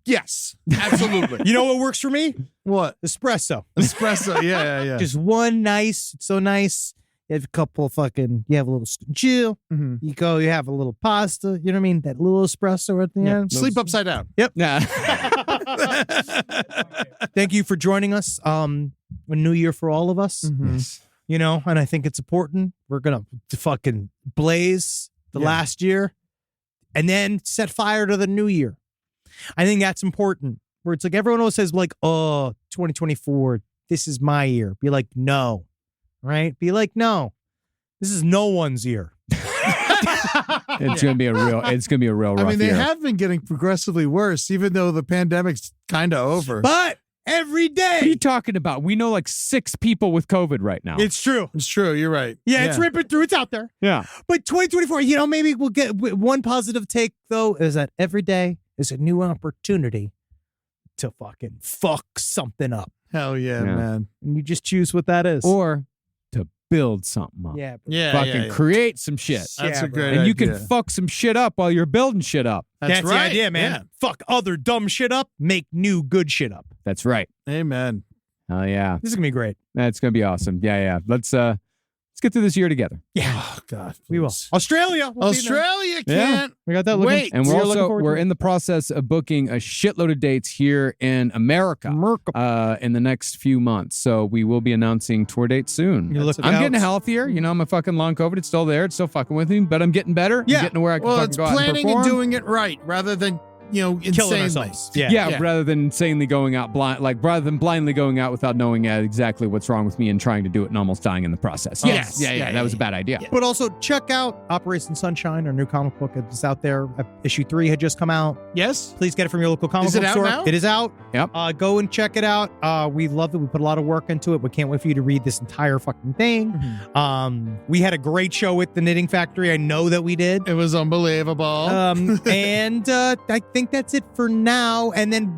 Yes, absolutely. You know what works for me? What? Espresso. Espresso. Yeah. Just one nice, it's so nice. You have a couple you have a little chill. Mhm. You have a little pasta. You know what I mean? That little espresso at the end. Sleep upside down. Yeah. Thank you for joining us. A new year for all of us. You know, and I think it's important. We're going to fucking blaze the last year and then set fire to the new year. I think that's important. Where it's like everyone always says like, oh, 2024, this is my year. Be like, no. Right? Be like, no. This is no one's year. It's gonna be a real rough I mean, they year. have been getting progressively worse, even though the pandemic's kind of over. But every What are day. you talking about? We know like 6 people with COVID right now. It's true. It's true. You're right. Yeah, it's ripping through. It's out there. yeah. But 2024, maybe we'll get one positive take, though, is that every day is a new opportunity to fucking fuck something up. Hell yeah, Yeah. man. And you just choose what that is. Or to build something up. yeah. Yeah. Fucking create some shit. That's Yeah, a bro. great And you can idea. fuck some shit up while you're building shit up. That's right. the idea, man. Yeah. Fuck other dumb shit up, make new good shit up. That's right. Amen. Oh yeah. This is going to be great. That's gonna be awesome. Yeah. Let's Let's get through this year together. Yeah. Oh, God. We will. please. Australia. We'll be there. Australia Yeah. can't. We got that looking. Wait. And We're looking forward we're to it. in the process of booking a shitload of dates here in America in the next few months. So we will be announcing tour dates soon. You look I'm out. getting healthier. You know, I'm a fucking long COVID. It's still there. It's still fucking with me, but I'm getting better. Yeah. I'm getting to where I can Well, fucking it's go out and planning and perform. doing it right rather than, Killing insanely. ourselves. Yeah, Yeah. rather than insanely going out blind, like rather than blindly going out without knowing exactly what's wrong with me and trying to do it and almost dying in the process. Yes. Yeah, Yeah, that was a bad idea. But also check out Operation Sunshine, our new comic book. It's out there. Issue 3 had just come out. Yes. Please get it from your local comic Is it book out store. now? It is out. Yep. Go and check it out. We love it. We put a lot of work into it. We can't wait for you to read this entire fucking thing. Mm-hmm. We had a great show with the Knitting Factory. I know that we did. It was unbelievable. And I think that's it for now. And then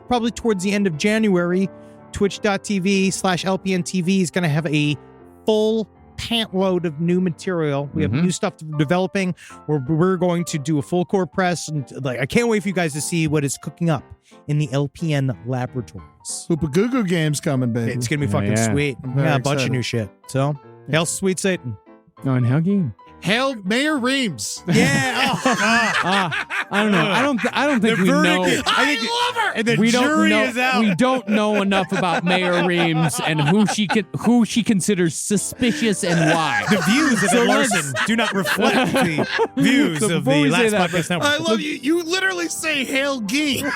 probably towards the end of January, twitch.tv/LPNTV is going to have a full pant load of new material. We have new stuff developing. We're going to do a full core press, and I can't wait for you guys to see what is cooking up in the LPN laboratories. Hoopa-goo-goo game's coming, baby. It's gonna be fucking yeah. sweet. I'm very Yeah, a bunch of excited. new shit. So, hail sweet Satan. Oh, and Helgi? Hail Mayor Reams. Yeah. I don't know. I don't think we know. I love her. And the We don't jury know. is out. We don't know enough about Mayor Reams and who she considers suspicious and why. The views of So Ed let's- Larson do not reflect the views So of before the we say Last that, Podcast Network. I love you. You literally say Hail Gee. Who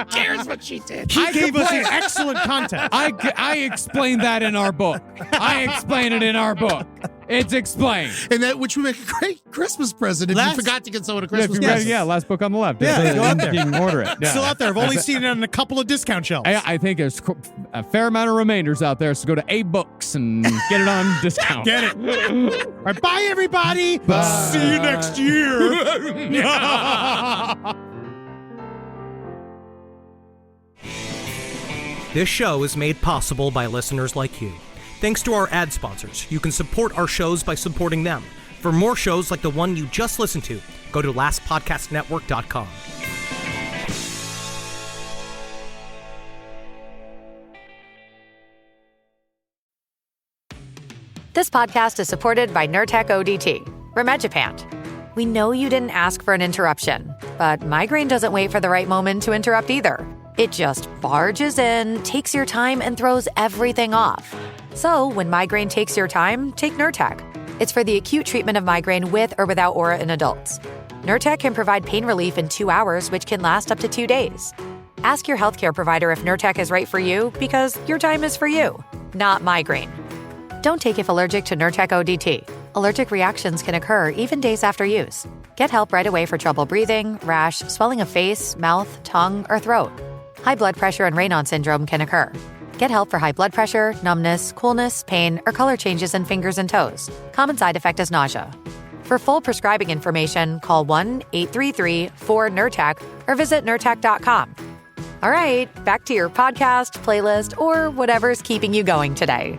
cares what she did? He gave us the excellent content. I explain that in our book. I explain it in our book. It's explained. And that which would make a great Christmas present if you forgot to get someone a Christmas Yeah, present. last book on the left. Yeah, go out there. You can order it. Yeah. Still out there. I've only seen it on a couple of discount shelves. I think there's a fair amount of remainders out there, so go to A Books and get it on discount. Get it. All right, bye, everybody. See you next year. This show is made possible by listeners like you. Thanks to our ad sponsors, you can support our shows by supporting them. For more shows like the one you just listened to, go to lastpodcastnetwork.com. This podcast is supported by Nurtec ODT, Rimegepant. We know you didn't ask for an interruption, but migraine doesn't wait for the right moment to interrupt either. It just barges in, takes your time, and throws everything off. So when migraine takes your time, take Nurtec. It's for the acute treatment of migraine with or without aura in adults. Nurtec can provide pain relief in 2 hours, which can last up to 2 days. Ask your healthcare provider if Nurtec is right for you, because your time is for you, not migraine. Don't take if allergic to Nurtec ODT. Allergic reactions can occur even days after use. Get help right away for trouble breathing, rash, swelling of face, mouth, tongue, or throat. High blood pressure and Raynaud syndrome can occur. Get help for high blood pressure, numbness, coolness, pain, or color changes in fingers and toes. Common side effect is nausea. For full prescribing information, call 1-833-4-NURTEC or visit Nurtec.com. All right, back to your podcast, playlist, or whatever's keeping you going today.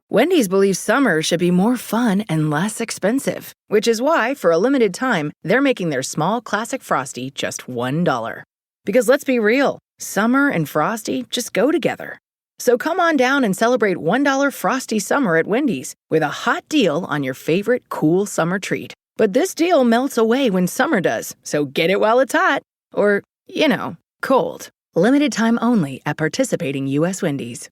Wendy's believes summer should be more fun and less expensive, which is why, for a limited time, they're making their small classic Frosty just $1. Because let's be real, summer and Frosty just go together. So come on down and celebrate $1 Frosty summer at Wendy's with a hot deal on your favorite cool summer treat. But this deal melts away when summer does, so get it while it's hot. Or, cold. Limited time only at participating U.S. Wendy's.